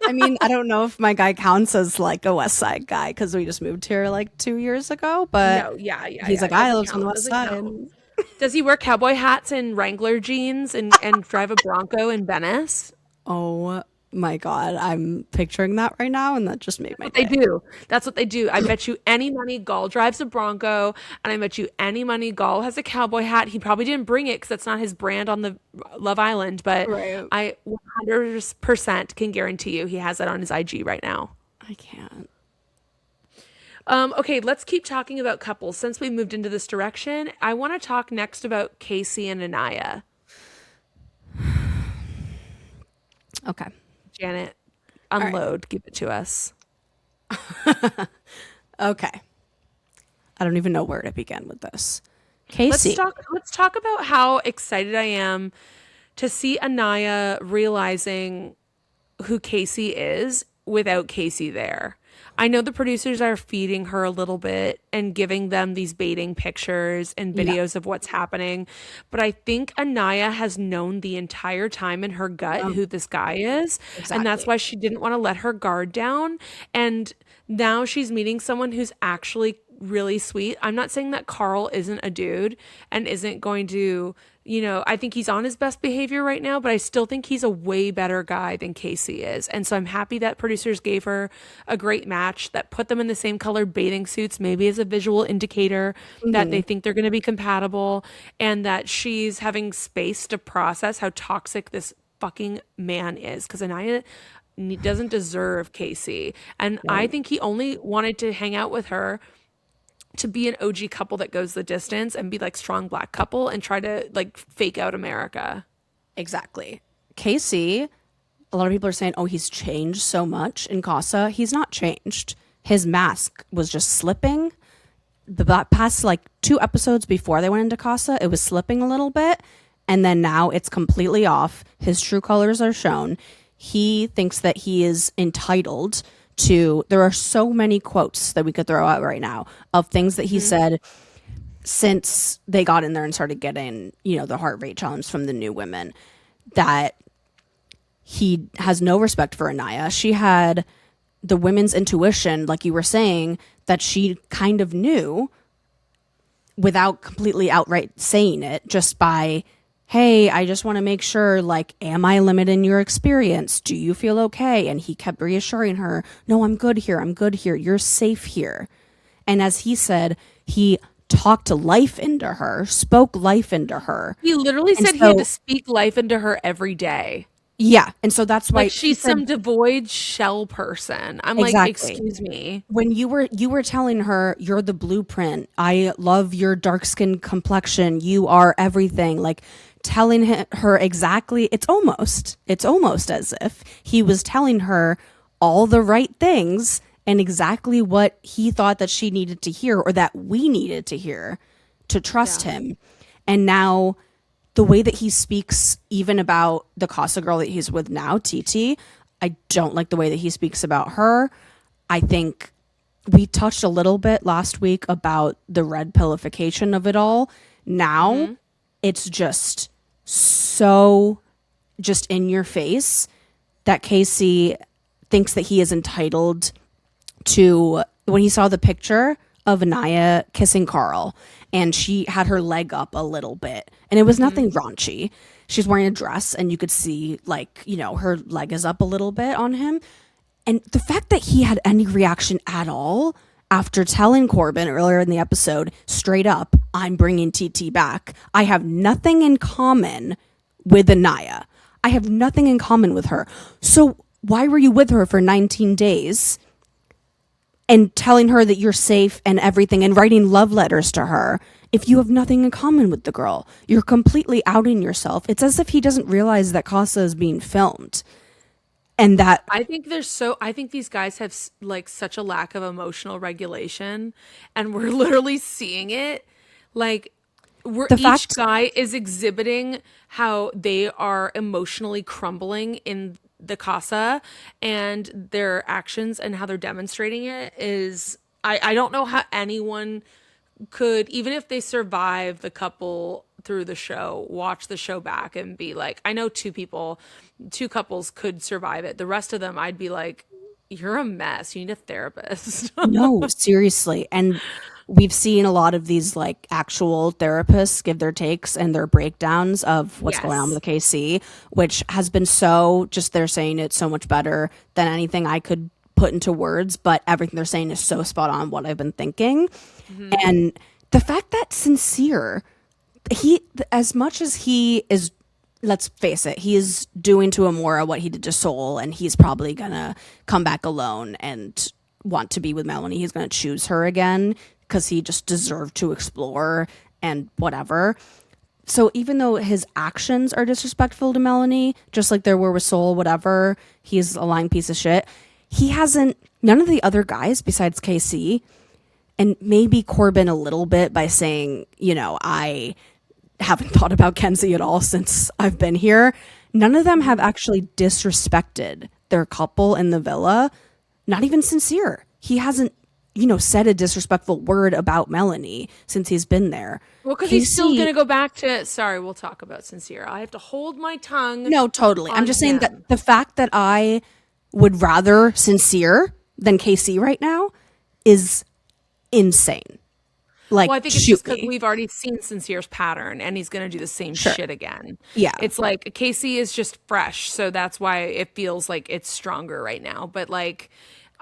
I mean, I don't know if my guy counts as like a West Side guy because we just moved here like 2 years ago. But No, yeah. he's like, I live on the West Doesn't Side. count. Does he wear cowboy hats and Wrangler jeans and drive a Bronco in Venice? Oh my God, I'm picturing that right now, and that just made my They day. do. That's what they do. I bet you any money Gall drives a Bronco, and I bet you any money Gall has a cowboy hat. He probably didn't bring it because that's not his brand on the Love Island, but Right. I 100% can guarantee you he has that on his IG right now. I can't. Okay, let's keep talking about couples. Since we moved into this direction, I want to talk next about KC and Aniya. Okay. Janet, unload. Give it to us. Okay. I don't even know where to begin with this. Casey. Let's talk about how excited I am to see Aniya realizing who Casey is without Casey there. I know the producers are feeding her a little bit and giving them these baiting pictures and videos of what's happening, but I think Aniya has known the entire time in her gut who this guy is, and that's why she didn't want to let her guard down. And now she's meeting someone who's actually really sweet. I'm not saying that Carl isn't a dude and isn't going to, I think he's on his best behavior right now, but I still think he's a way better guy than Casey is. And so I'm happy that producers gave her a great match that put them in the same colored bathing suits, maybe as a visual indicator that they think they're going to be compatible, and that she's having space to process how toxic this fucking man is, because Aniya doesn't deserve Casey. And I think he only wanted to hang out with her to be an OG couple that goes the distance and be like strong black couple and try to like fake out America. Exactly. Casey, a lot of people are saying, oh, he's changed so much in Casa. He's not changed. His mask was just slipping. The past like 2 episodes before they went into Casa, it was slipping a little bit. And then now it's completely off. His true colors are shown. He thinks that he is entitled to, there are so many quotes that we could throw out right now of things that he said since they got in there and started getting, the heart rate challenge from the new women, that he has no respect for Aniya. She had the women's intuition, like you were saying, that she kind of knew without completely outright saying it, just by, hey, I just want to make sure, like, am I limiting your experience? Do you feel okay? And he kept reassuring her, no, I'm good here. I'm good here. You're safe here. And as he said, he talked life into her, spoke life into her. He literally said he had to speak life into her every day. Yeah. And so that's why Like she's some devoid shell person. I'm like, excuse me. When you were telling her, you're the blueprint. I love your dark skin complexion. You are everything. Like telling her exactly, it's almost as if he was telling her all the right things and exactly what he thought that she needed to hear, or that we needed to hear to trust him. And now the way that he speaks, even about the Casa girl that he's with now, TT, I don't like the way that he speaks about her. I think we touched a little bit last week about the red pillification of it all. Now it's just so just in your face that Casey thinks that he is entitled to, when he saw the picture of Aniya kissing Carl and she had her leg up a little bit and it was nothing raunchy. She's wearing a dress and you could see, like, her leg is up a little bit on him. And the fact that he had any reaction at all after telling Corbin earlier in the episode, straight up, I'm bringing TT back. I have nothing in common with Aniya. I have nothing in common with her. So why were you with her for 19 days? And telling her that you're safe and everything and writing love letters to her if you have nothing in common with the girl? You're completely outing yourself. It's as if he doesn't realize that Casa is being filmed. And that, I think I think these guys have like such a lack of emotional regulation, and we're literally seeing it. Like, the each fact, guy is exhibiting how they are emotionally crumbling in the casa, and their actions and how they're demonstrating it is, I don't know how anyone could, even if they survive the couple through the show, watch the show back and be like, I know two couples could survive it. The rest of them, I'd be like, you're a mess. You need a therapist. no, seriously. And we've seen a lot of these like actual therapists give their takes and their breakdowns of what's going on Yes. with the KC, which has been so, just they're saying it so much better than anything I could put into words, but everything they're saying is so spot on what I've been thinking. And the fact that Sincere, he, as much as he is, let's face it, he is doing to Amora what he did to Soul, and he's probably gonna come back alone and want to be with Melanie. He's gonna choose her again because he just deserved to explore and whatever. So even though his actions are disrespectful to Melanie, just like there were with Soul, whatever, he's a lying piece of shit. He hasn't, none of the other guys besides KC, and maybe Corbin a little bit by saying, you know, I haven't thought about Kenzie at all since I've been here. None of them have actually disrespected their couple in the villa. Not even Sincere. He hasn't, you know, said a disrespectful word about Melanie since he's been there. Well, because he's still KC going to go back to, sorry, we'll talk about Sincere. I have to hold my tongue. No, totally. I'm on just saying him. that the fact that I would rather Sincere than KC right now is insane. Like, Well, I think it's shoot just because me. we've already seen Sincere's pattern, and he's going to do the same Sure. shit again. Yeah. It's like Casey is just fresh, so that's why it feels like it's stronger right now. But like,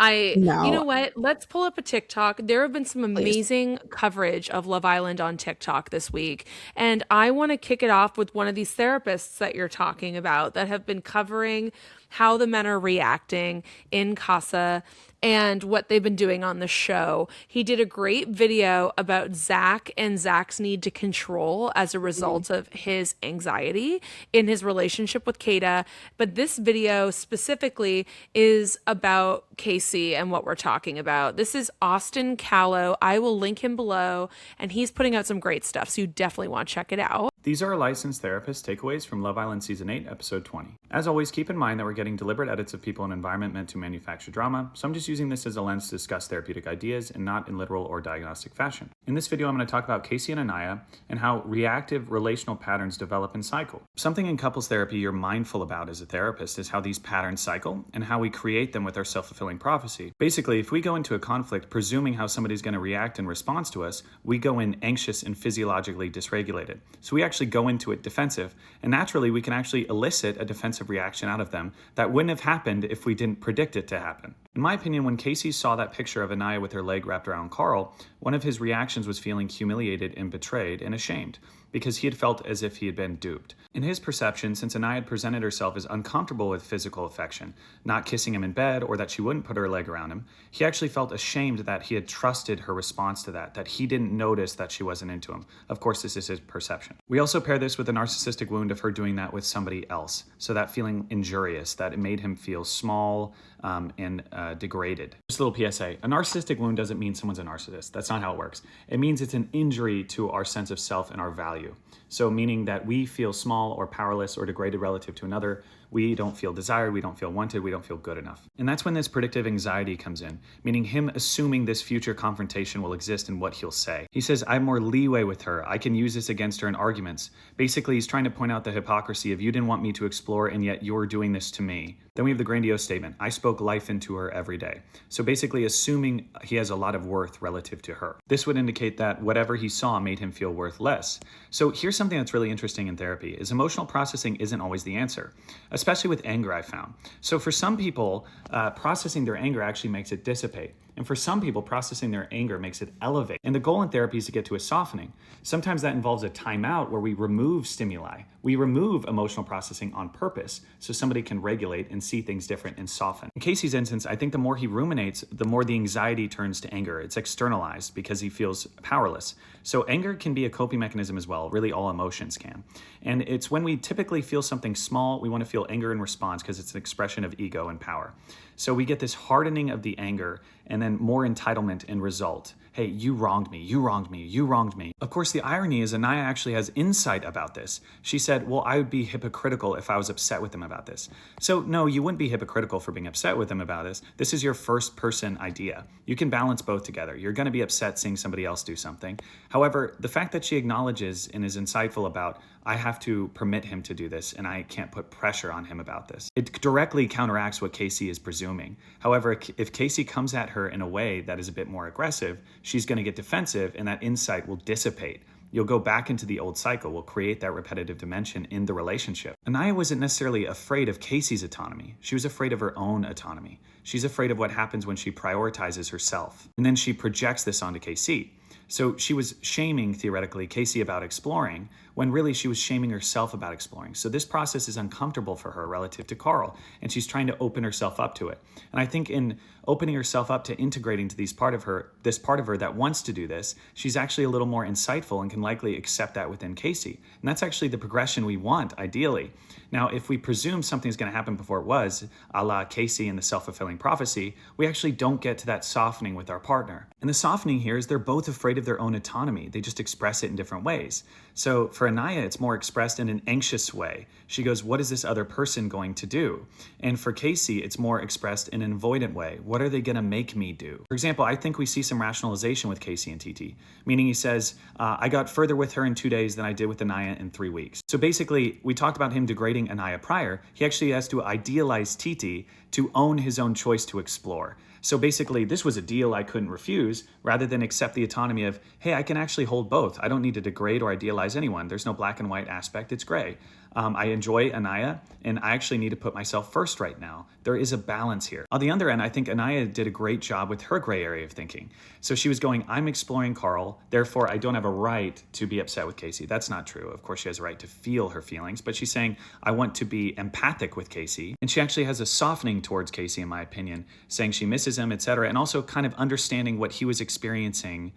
you know No, what? Let's pull up a TikTok. There have been some amazing coverage of Love Island on TikTok this week, and I want to kick it off with one of these therapists that you're talking about that have been covering how the men are reacting in Casa and what they've been doing on the show. He did a great video about Zach and Zach's need to control as a result of his anxiety in his relationship with Kata. But this video specifically is about Casey and what we're talking about. This is Austin Callow. I will link him below, and he's putting out some great stuff, so you definitely want to check it out. These are our licensed therapist takeaways from Love Island Season 8, Episode 20. As always, keep in mind that we're getting deliberate edits of people and environment meant to manufacture drama, so I'm just using this as a lens to discuss therapeutic ideas and not in literal or diagnostic fashion. In this video, I'm going to talk about KC and Aniya and how reactive relational patterns develop and cycle. Something in couples therapy you're mindful about as a therapist is how these patterns cycle and how we create them with our self-fulfilling prophecy. Basically, if we go into a conflict presuming how somebody's going to react in response to us, we go in anxious and physiologically dysregulated. So we actually go into it defensive, and naturally we can actually elicit a defensive reaction out of them that wouldn't have happened if we didn't predict it to happen. In my opinion, when Casey saw that picture of Aniya with her leg wrapped around Carl, one of his reactions was feeling humiliated and betrayed and ashamed, because he had felt as if he had been duped. In his perception, since Aniya had presented herself as uncomfortable with physical affection, not kissing him in bed or that she wouldn't put her leg around him, he actually felt ashamed that he had trusted her response to that he didn't notice that she wasn't into him. Of course, this is his perception. We also pair this with a narcissistic wound of her doing that with somebody else, so that feeling injurious, that it made him feel small and degraded. Just a little PSA, a narcissistic wound doesn't mean someone's a narcissist. That's not how it works. It means it's an injury to our sense of self and our value. So meaning that we feel small or powerless or degraded relative to another, we don't feel desired, we don't feel wanted, we don't feel good enough. And that's when this predictive anxiety comes in, meaning him assuming this future confrontation will exist in what he'll say. He says, I have more leeway with her. I can use this against her in arguments. Basically, he's trying to point out the hypocrisy of you didn't want me to explore and yet you're doing this to me. Then we have the grandiose statement, I spoke life into her every day. So basically assuming he has a lot of worth relative to her. This would indicate that whatever he saw made him feel worth less. So here's something that's really interesting in therapy, is emotional processing isn't always the answer, especially with anger, I found. So for some people, processing their anger actually makes it dissipate. And for some people, processing their anger makes it elevate. And the goal in therapy is to get to a softening. Sometimes that involves a timeout where we remove stimuli. We remove emotional processing on purpose so somebody can regulate and see things different and soften. In Casey's instance, I think the more he ruminates, the more the anxiety turns to anger. It's externalized because he feels powerless. So anger can be a coping mechanism as well. Really, all emotions can. And it's when we typically feel something small, we want to feel anger in response because it's an expression of ego and power. So we get this hardening of the anger and then more entitlement in result. Hey, you wronged me, you wronged me, you wronged me. Of course, the irony is Aniya actually has insight about this. She said, well, I would be hypocritical if I was upset with him about this. So no, you wouldn't be hypocritical for being upset with him about this. This is your first person idea. You can balance both together. You're going to be upset seeing somebody else do something. However, the fact that she acknowledges and is insightful about, I have to permit him to do this and I can't put pressure on him about this. It directly counteracts what Casey is presuming. However, if Casey comes at her in a way that is a bit more aggressive, she's going to get defensive and that insight will dissipate. You'll go back into the old cycle. We'll create that repetitive dimension in the relationship. Aniya wasn't necessarily afraid of Casey's autonomy. She was afraid of her own autonomy. She's afraid of what happens when she prioritizes herself. And then she projects this onto KC. So she was shaming, theoretically, Casey about exploring, when really she was shaming herself about exploring. So this process is uncomfortable for her relative to Carl, and she's trying to open herself up to it. And I think in opening herself up to integrating to this part of her that wants to do this, she's actually a little more insightful and can likely accept that within Casey. And that's actually the progression we want, ideally. Now, if we presume something's going to happen before it was, a la Casey and the self-fulfilling prophecy, we actually don't get to that softening with our partner. And the softening here is they're both afraid of their own autonomy. They just express it in different ways. So for Aniya, it's more expressed in an anxious way. She goes, what is this other person going to do? And for Casey, it's more expressed in an avoidant way. What are they going to make me do? For example, I think we see some rationalization with Casey and TT, meaning he says, I got further with her in 2 days than I did with Aniya in 3 weeks. So basically, we talked about him degrading Aniya prior. He actually has to idealize TT to own his own choice to explore. So basically, this was a deal I couldn't refuse, rather than accept the autonomy of, hey, I can actually hold both. I don't need to degrade or idealize anyone. There's no black and white aspect. It's gray. I enjoy Aniya, and I actually need to put myself first right now. There is a balance here. On the other end, I think Aniya did a great job with her gray area of thinking. So she was going, I'm exploring Carl, therefore I don't have a right to be upset with Casey. That's not true. Of course, she has a right to feel her feelings, but she's saying, I want to be empathic with Casey. And she actually has a softening towards Casey, in my opinion, saying she misses him, etc., and also kind of understanding what he was experiencing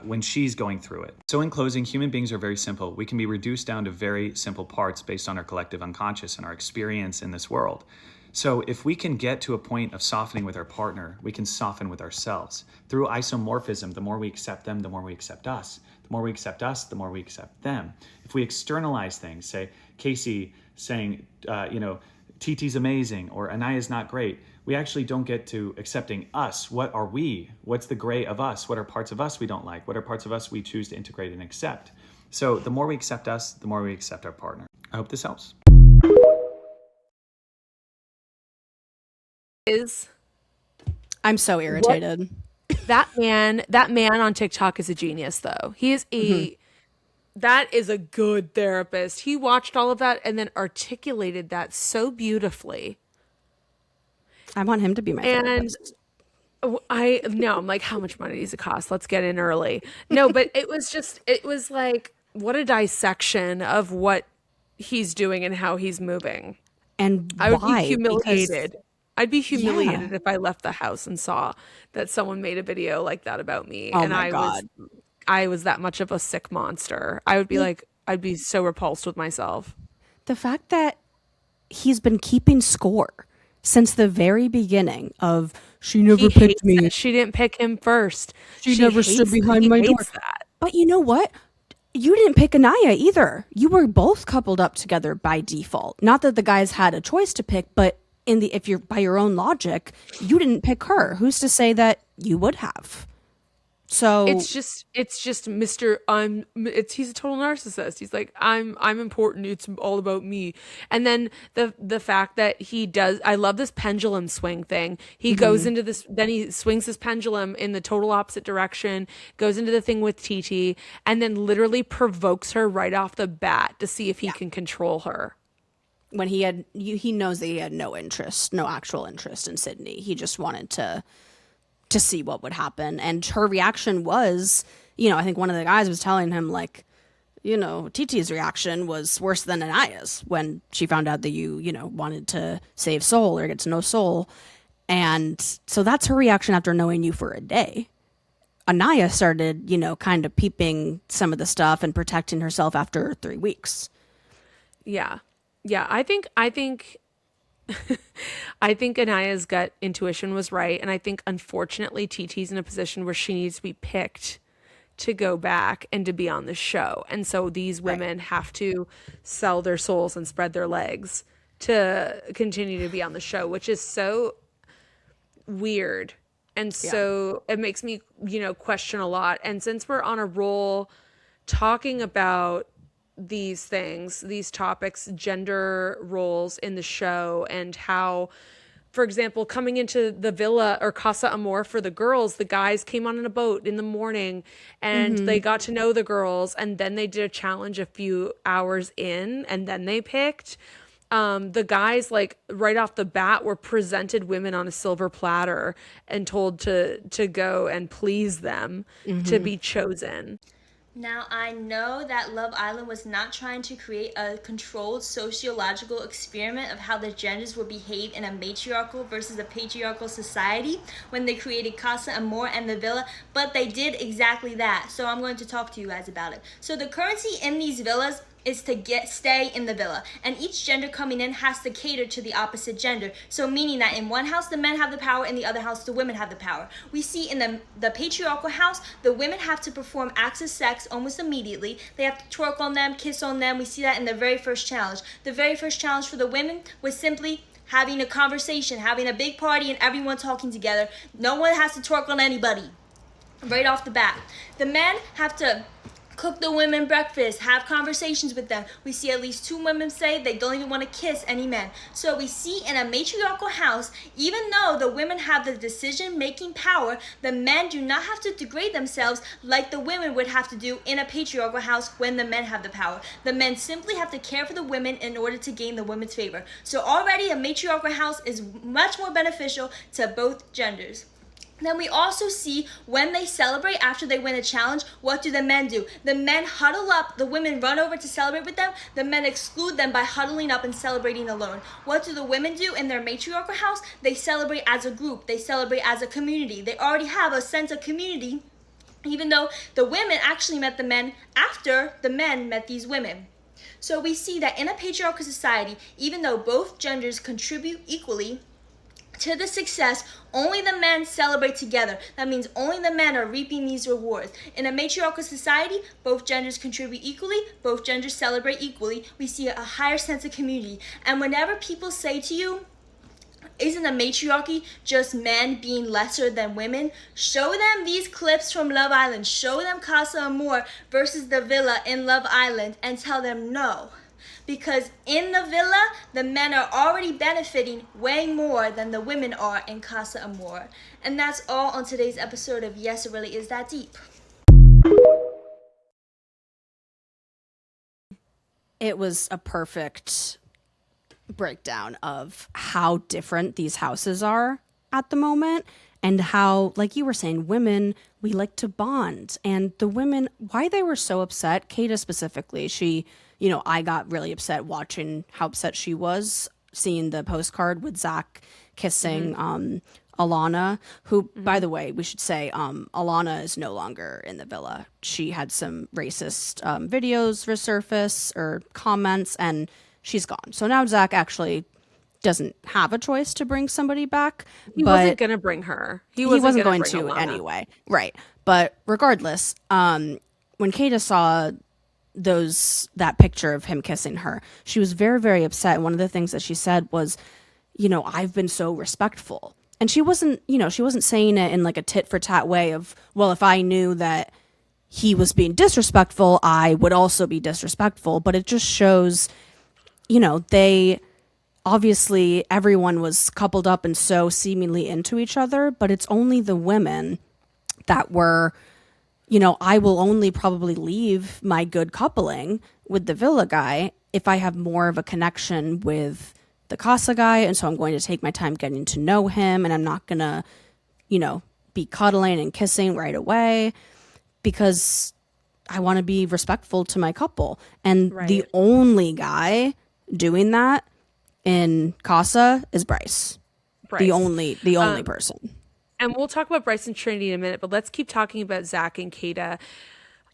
when she's going through it. So in closing, human beings are very simple. We can be reduced down to very simple parts based on our collective unconscious and our experience in this world. So if we can get to a point of softening with our partner, we can soften with ourselves. Through isomorphism, the more we accept them, the more we accept us. The more we accept us, the more we accept them. If we externalize things, say Casey saying, TT's amazing or Aniya's not great, we actually don't get to accepting us. What are we? What's the gray of us? What are parts of us we don't like? What are parts of us we choose to integrate and accept? So the more we accept us, the more we accept our partner. I hope this helps. I'm so irritated. That man on TikTok is a genius, though. He is that is a good therapist. He watched all of that and then articulated that so beautifully. I want him to be my therapist. I'm like, how much money does it cost? Let's get in early. No, but it was like, what a dissection of what he's doing and how he's moving. And I would why? be humiliated. Because, I'd be humiliated if I left the house and saw that someone made a video like that about me. Oh and my God. I was that much of a sick monster. I would be I'd be so repulsed with myself. The fact that he's been keeping score since the very beginning of she never picked me. That she didn't pick him first. She never stood behind my door. That. But you know what? You didn't pick Aniya either. You were both coupled up together by default. Not that the guys had a choice to pick, but if you're by your own logic, you didn't pick her. Who's to say that you would have? So it's just Mr. He's a total narcissist. He's like, I'm important. It's all about me. And then the fact that he does, I love this pendulum swing thing. He goes into this, then he swings his pendulum in the total opposite direction, goes into the thing with TT, and then literally provokes her right off the bat to see if he can control her. When he knows that he had no actual interest in Sydney. He just wanted to to see what would happen. And her reaction was, you know, I think one of the guys was telling him, like, you know, TT's reaction was worse than Aniya's when she found out that you know, wanted to save Soul or get to know Soul. And so that's her reaction after knowing you for a day. Aniya started, you know, kind of peeping some of the stuff and protecting herself after 3 weeks. Yeah. I think Aniya's gut intuition was right. And I think, unfortunately, TT's in a position where she needs to be picked to go back and to be on the show. And so these women have to sell their souls and spread their legs to continue to be on the show, which is so weird. And so it makes me, you know, question a lot. And since we're on a roll talking about these things, these topics, gender roles in the show, and how, for example, coming into the villa or Casa Amor for the girls, the guys came on in a boat in the morning and they got to know the girls, and then they did a challenge a few hours in, and then they picked. The guys, like, right off the bat were presented women on a silver platter and told to go and please them to be chosen. Now, I know that Love Island was not trying to create a controlled sociological experiment of how the genders would behave in a matriarchal versus a patriarchal society when they created Casa Amor and the villa, but they did exactly that. So I'm going to talk to you guys about it. So the currency in these villas is to stay in the villa, and each gender coming in has to cater to the opposite gender. So meaning that in one house the men have the power, in the other house the women have the power. We see in the patriarchal house, the women have to perform acts of sex almost immediately. They have to twerk on them, kiss on them. We see that in the very first challenge. The very first challenge for the women was simply having a conversation, having a big party, and everyone talking together. No one has to twerk on anybody right off the bat. The men have to cook the women breakfast, have conversations with them. We see at least 2 women say they don't even want to kiss any men. So we see in a matriarchal house, even though the women have the decision-making power, the men do not have to degrade themselves like the women would have to do in a patriarchal house when the men have the power. The men simply have to care for the women in order to gain the women's favor. So already a matriarchal house is much more beneficial to both genders. Then we also see when they celebrate after they win a challenge, what do the men do? The men huddle up, the women run over to celebrate with them, the men exclude them by huddling up and celebrating alone. What do the women do in their matriarchal house? They celebrate as a group, they celebrate as a community. They already have a sense of community, even though the women actually met the men after the men met these women. So we see that in a patriarchal society, even though both genders contribute equally to the success, only the men celebrate together. That means only the men are reaping these rewards. In a matriarchal society, both genders contribute equally, both genders celebrate equally. We see a higher sense of community. And whenever people say to you, isn't a matriarchy just men being lesser than women? Show them these clips from Love Island. Show them Casa Amor versus the villa in Love Island and tell them no. Because in the villa, the men are already benefiting way more than the women are in Casa Amor. And that's all on today's episode of Yes, It Really Is That Deep. It was a perfect breakdown of how different these houses are at the moment, and how, like you were saying, women, we like to bond. And the women, why they were so upset, Kata specifically, she, you know, I got really upset watching how upset she was seeing the postcard with Zach kissing Alana, who, by the way, we should say Alana is no longer in the villa. She had some racist videos resurface or comments, and she's gone. So now Zach actually doesn't have a choice to bring somebody back. He wasn't going to bring her. He wasn't going to Alana. Anyway. Right. But regardless, when Kata saw that picture of him kissing her, she was very, very upset. And one of the things that she said was, you know, I've been so respectful. And she wasn't saying it in like a tit for tat way of, well, if I knew that he was being disrespectful, I would also be disrespectful. But it just shows, you know, obviously everyone was coupled up and so seemingly into each other, but it's only the women that were, you know, I will only probably leave my good coupling with the villa guy if I have more of a connection with the Casa guy. And so I'm going to take my time getting to know him, and I'm not going to, you know, be cuddling and kissing right away because I want to be respectful to my couple. And the only guy doing that in Casa is Bryce. The only person. And we'll talk about Bryce and Trinity in a minute, but let's keep talking about Zach and Kata.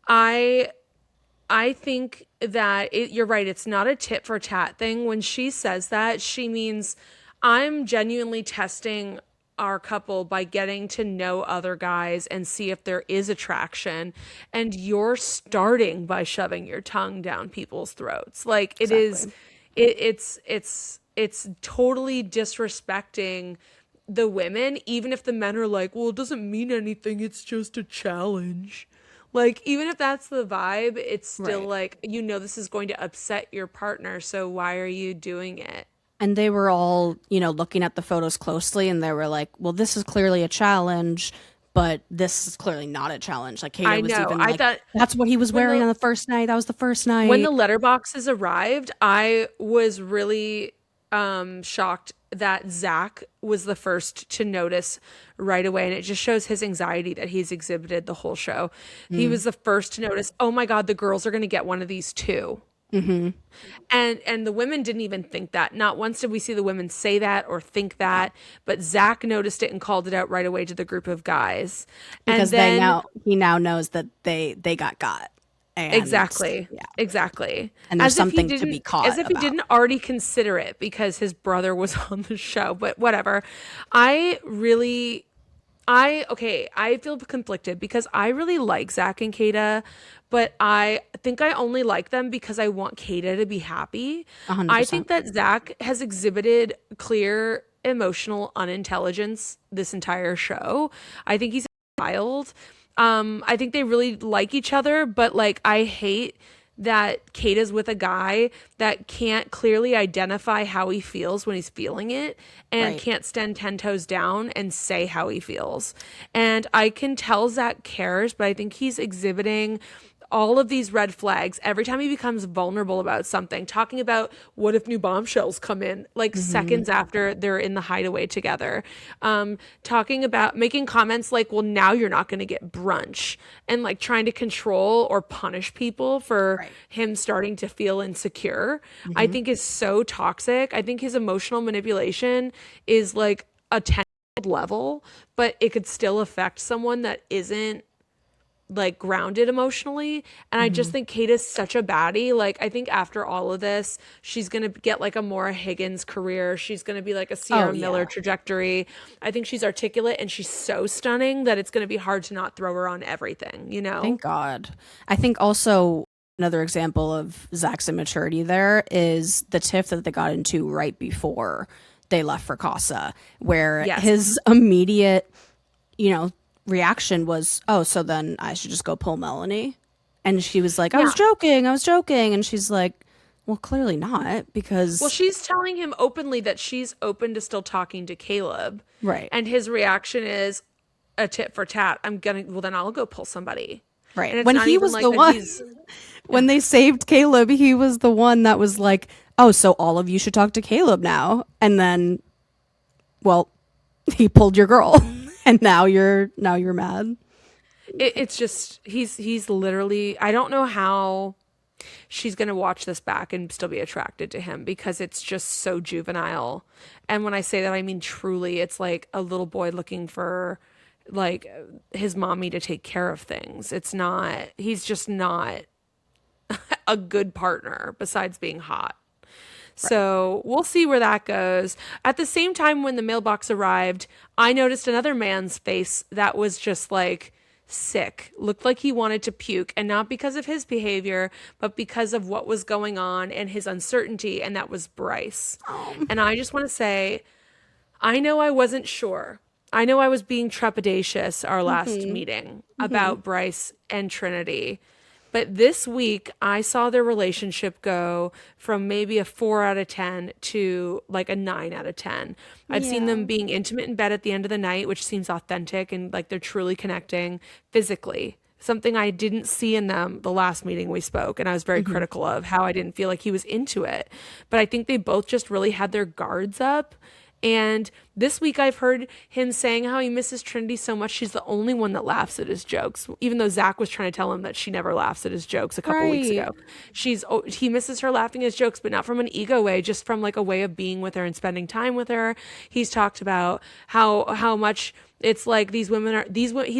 I think that you're right. It's not a tit for tat thing. When she says that, she means I'm genuinely testing our couple by getting to know other guys and see if there is attraction. And you're starting by shoving your tongue down people's throats. Like it is, it's totally disrespecting the women, even if the men are like, well, it doesn't mean anything. It's just a challenge. Like, even if that's the vibe, it's still like, this is going to upset your partner. So why are you doing it? And they were all, looking at the photos closely and they were like, well, this is clearly a challenge, but this is clearly not a challenge. Like, Kata was even like, that's what he was wearing on the first night. That was the first night. When the letterboxes arrived, I was really shocked that Zach was the first to notice right away. And it just shows his anxiety that he's exhibited the whole show. He was the first to notice, oh my God, the girls are going to get one of these too. And the women didn't even think that. Not once did we see the women say that or think that, but Zach noticed it and called it out right away to the group of guys. Because he now knows that they got. And, exactly. And there's something to be caught as if he didn't already consider it because his brother was on the show, but whatever. I feel conflicted because I really like Zach and Kata, but I think I only like them because I want Kata to be happy. 100%. I think that Zach has exhibited clear emotional unintelligence this entire show. I think he's a child. I think they really like each other, but like I hate that Kata's with a guy that can't clearly identify how he feels when he's feeling it and can't stand 10 toes down and say how he feels. And I can tell Zach cares, but I think he's exhibiting all of these red flags every time he becomes vulnerable about something, talking about what if new bombshells come in like seconds after they're in the hideaway together, talking about making comments like, well, now you're not going to get brunch, and like trying to control or punish people for him starting to feel insecure. I think is so toxic. I think his emotional manipulation is like a 10 level, but it could still affect someone that isn't like grounded emotionally. And I just think Kata's such a baddie. Like, I think after all of this, she's going to get like a Maura Higgins career. She's going to be like a Sierra Miller trajectory. I think she's articulate and she's so stunning that it's going to be hard to not throw her on everything, Thank God. I think also another example of Zach's immaturity there is the tiff that they got into right before they left for Casa, where his immediate, reaction was, oh, so then I should just go pull Melanie. And she was like, I was joking. And she's like, well, clearly not, because... Well, she's telling him openly that she's open to still talking to Caleb. Right. And his reaction is a tit for tat. Then I'll go pull somebody. Right. And when he was the one... When they saved Caleb, he was the one that was like, oh, so all of you should talk to Caleb now. And then, well, he pulled your girl. And now you're mad. It's just he's literally, I don't know how she's gonna watch this back and still be attracted to him because it's just so juvenile. And when I say that, I mean truly. It's like a little boy looking for like his mommy to take care of things. He's just not a good partner besides being hot. So we'll see where that goes. At the same time, when the mailbox arrived, I noticed another man's face that was just like sick. Looked like he wanted to puke, and not because of his behavior, but because of what was going on and his uncertainty, and that was Bryce. And I just want to say, I know I wasn't sure. I know I was being trepidatious our last meeting about Bryce and Trinity. But this week, I saw their relationship go from maybe a 4 out of 10 to like a 9 out of 10. I've seen them being intimate in bed at the end of the night, which seems authentic and like they're truly connecting physically. Something I didn't see in them the last meeting we spoke. And I was very critical of how I didn't feel like he was into it. But I think they both just really had their guards up. And this week I've heard him saying how he misses Trinity so much. She's the only one that laughs at his jokes, even though Zach was trying to tell him that she never laughs at his jokes a couple weeks ago. He misses her laughing at his jokes, but not from an ego way, just from like a way of being with her and spending time with her. He's talked about how much it's like he's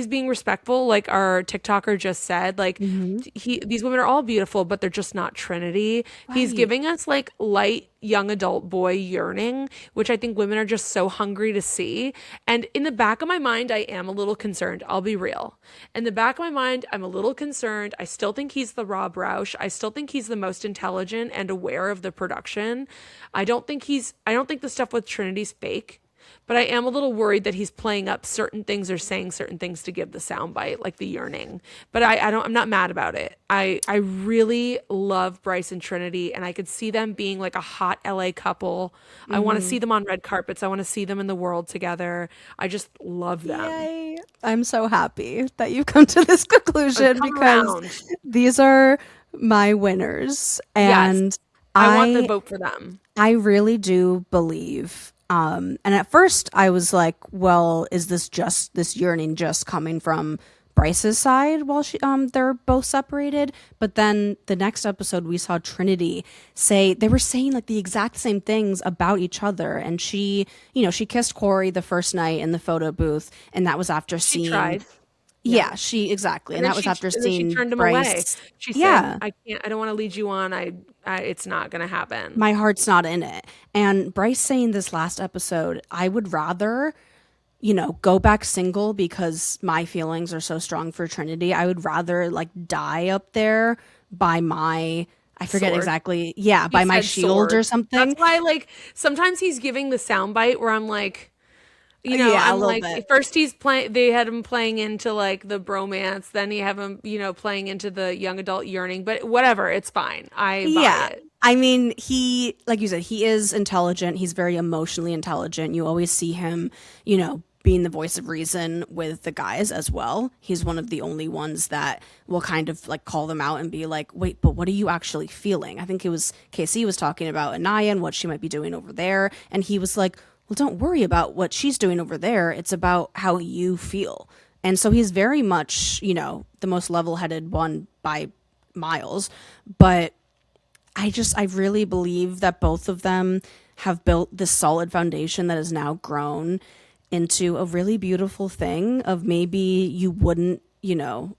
being respectful, like our TikToker just said, like these women are all beautiful, but they're just not Trinity. He's giving us like light young adult boy yearning, which I think women are just so hungry to see. And in the back of my mind, I am a little concerned. I'll be real. In the back of my mind, I'm a little concerned. I still think he's the Rob Roush. I still think he's the most intelligent and aware of the production. I don't think the stuff with Trinity's fake. But I am a little worried that he's playing up certain things or saying certain things to give the soundbite, like the yearning. But I'm not mad about it. I really love Bryce and Trinity, and I could see them being like a hot LA couple. I want to see them on red carpets. I want to see them in the world together. I just love them. Yay. I'm so happy that you've come to this conclusion because these are my winners. And yes, I want the vote for them. I really do believe. And at first I was like, well, is this yearning just coming from Bryce's side while they're both separated? But then the next episode we saw Trinity they were saying like the exact same things about each other. And she kissed Corey the first night in the photo booth, and that was after she seeing. Tried. Yeah, she exactly, and that was after seeing. She turned him Bryce. away. She said, "I can't. I don't want to lead you on. It's not going to happen. My heart's not in it." And Bryce saying this last episode, I would rather, go back single because my feelings are so strong for Trinity. I would rather like die up there by my. I forget sword. Exactly. Yeah, by my shield sword or something. That's why, like, sometimes he's giving the soundbite where I'm like. Yeah, I'm like, bit. First they had him playing into like the bromance, then you have him, playing into the young adult yearning, but whatever, it's fine. I buy it. I mean, he, like you said, he is intelligent. He's very emotionally intelligent. You always see him, being the voice of reason with the guys as well. He's one of the only ones that will kind of like call them out and be like, wait, but what are you actually feeling? I think it was KC was talking about Aniya and what she might be doing over there. And he was like, well, don't worry about what she's doing over there. It's about how you feel. And so he's very much, the most level-headed one by miles. But I really believe that both of them have built this solid foundation that has now grown into a really beautiful thing of maybe you wouldn't,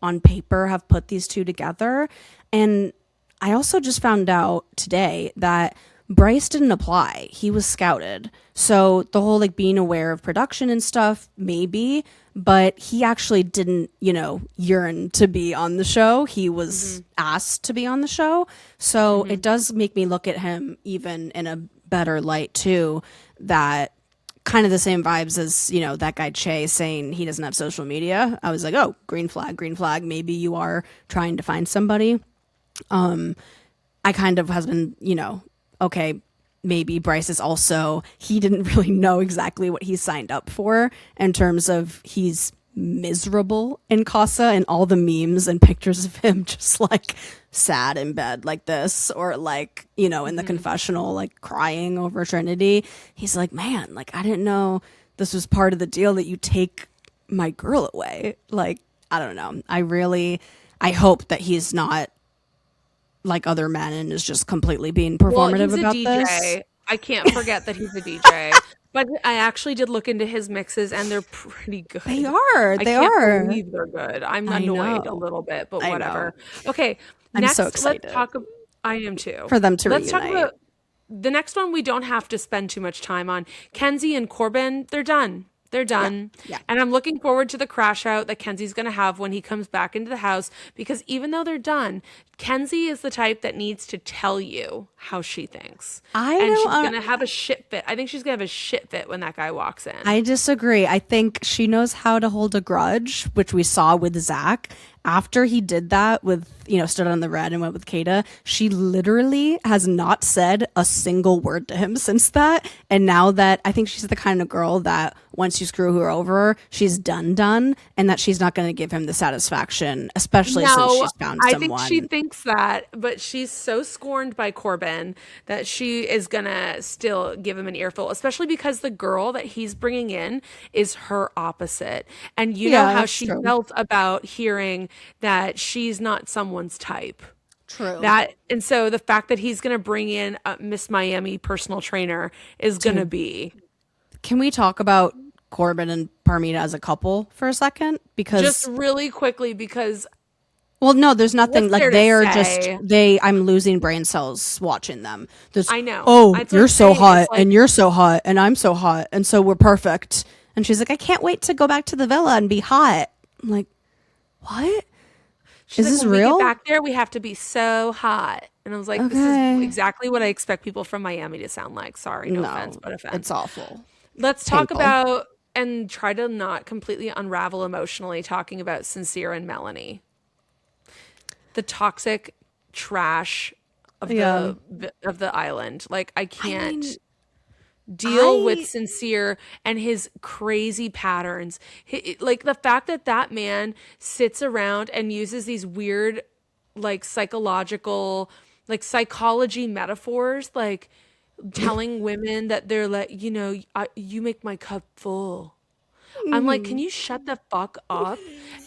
on paper have put these two together. And I also just found out today that Bryce didn't apply. He was scouted. So the whole like being aware of production and stuff, maybe, but he actually didn't, yearn to be on the show. He was asked to be on the show. So it does make me look at him even in a better light too, that kind of the same vibes as, that guy Che saying he doesn't have social media. I was like, oh, green flag. Maybe you are trying to find somebody. I kind of has been, okay, maybe Bryce is also, he didn't really know exactly what he signed up for in terms of he's miserable in Casa, and all the memes and pictures of him just like sad in bed like this, or like, in the confessional, like crying over Trinity. He's like, man, like, I didn't know this was part of the deal that you take my girl away. Like, I don't know. I hope that he's not like other men and is just completely being performative about this. I can't forget that he's a DJ. But I actually did look into his mixes, and they're pretty good. They are. I can't believe they're good. I'm annoyed a little bit, but whatever. Okay, I'm so excited. Let's talk. I am too. For them to Let's reunite. talk about the next one. We don't have to spend too much time on. Kenzie and Corbin, they're done. They're done. Yeah. And I'm looking forward to the crash out that Kenzie's going to have when he comes back into the house, because even though they're done, Kenzie is the type that needs to tell you how she thinks. She's going to have a shit fit. I think she's going to have a shit fit when that guy walks in. I disagree. I think she knows how to hold a grudge, which we saw with Zach. after he did that with, stood on the red and went with Kata, she literally has not said a single word to him since that. And now that I think she's the kind of girl that once you screw her over, she's done, and that she's not going to give him the satisfaction, especially since she's found someone. I think she thinks that, but she's so scorned by Corbin that she is going to still give him an earful, especially because the girl that he's bringing in is her opposite. And you know how she felt about hearing that she's not someone's type. True. And so the fact that he's going to bring in a Miss Miami personal trainer is going to be. Can we talk about Corbin and Parmita as a couple for a second? Because just really quickly, because well, no, there's nothing like they are say? just I'm losing brain cells watching them. I know. Oh, That's you're so hot, like, and you're so hot, and I'm so hot, and so we're perfect. And she's like, I can't wait to go back to the villa and be hot. I'm like, what? Is this when real? We get back there, we have to be so hot. And I was like, This is exactly what I expect people from Miami to sound like. Sorry, no offense, but offense. It's awful. Let's talk about and try to not completely unravel emotionally talking about Sincere and Melanie. The toxic trash of the island. Like, I can't deal with Sincere and his crazy patterns. Like, the fact that man sits around and uses these weird, like, psychology metaphors, like telling women that they're like, you make my cup full. I'm like, can you shut the fuck up?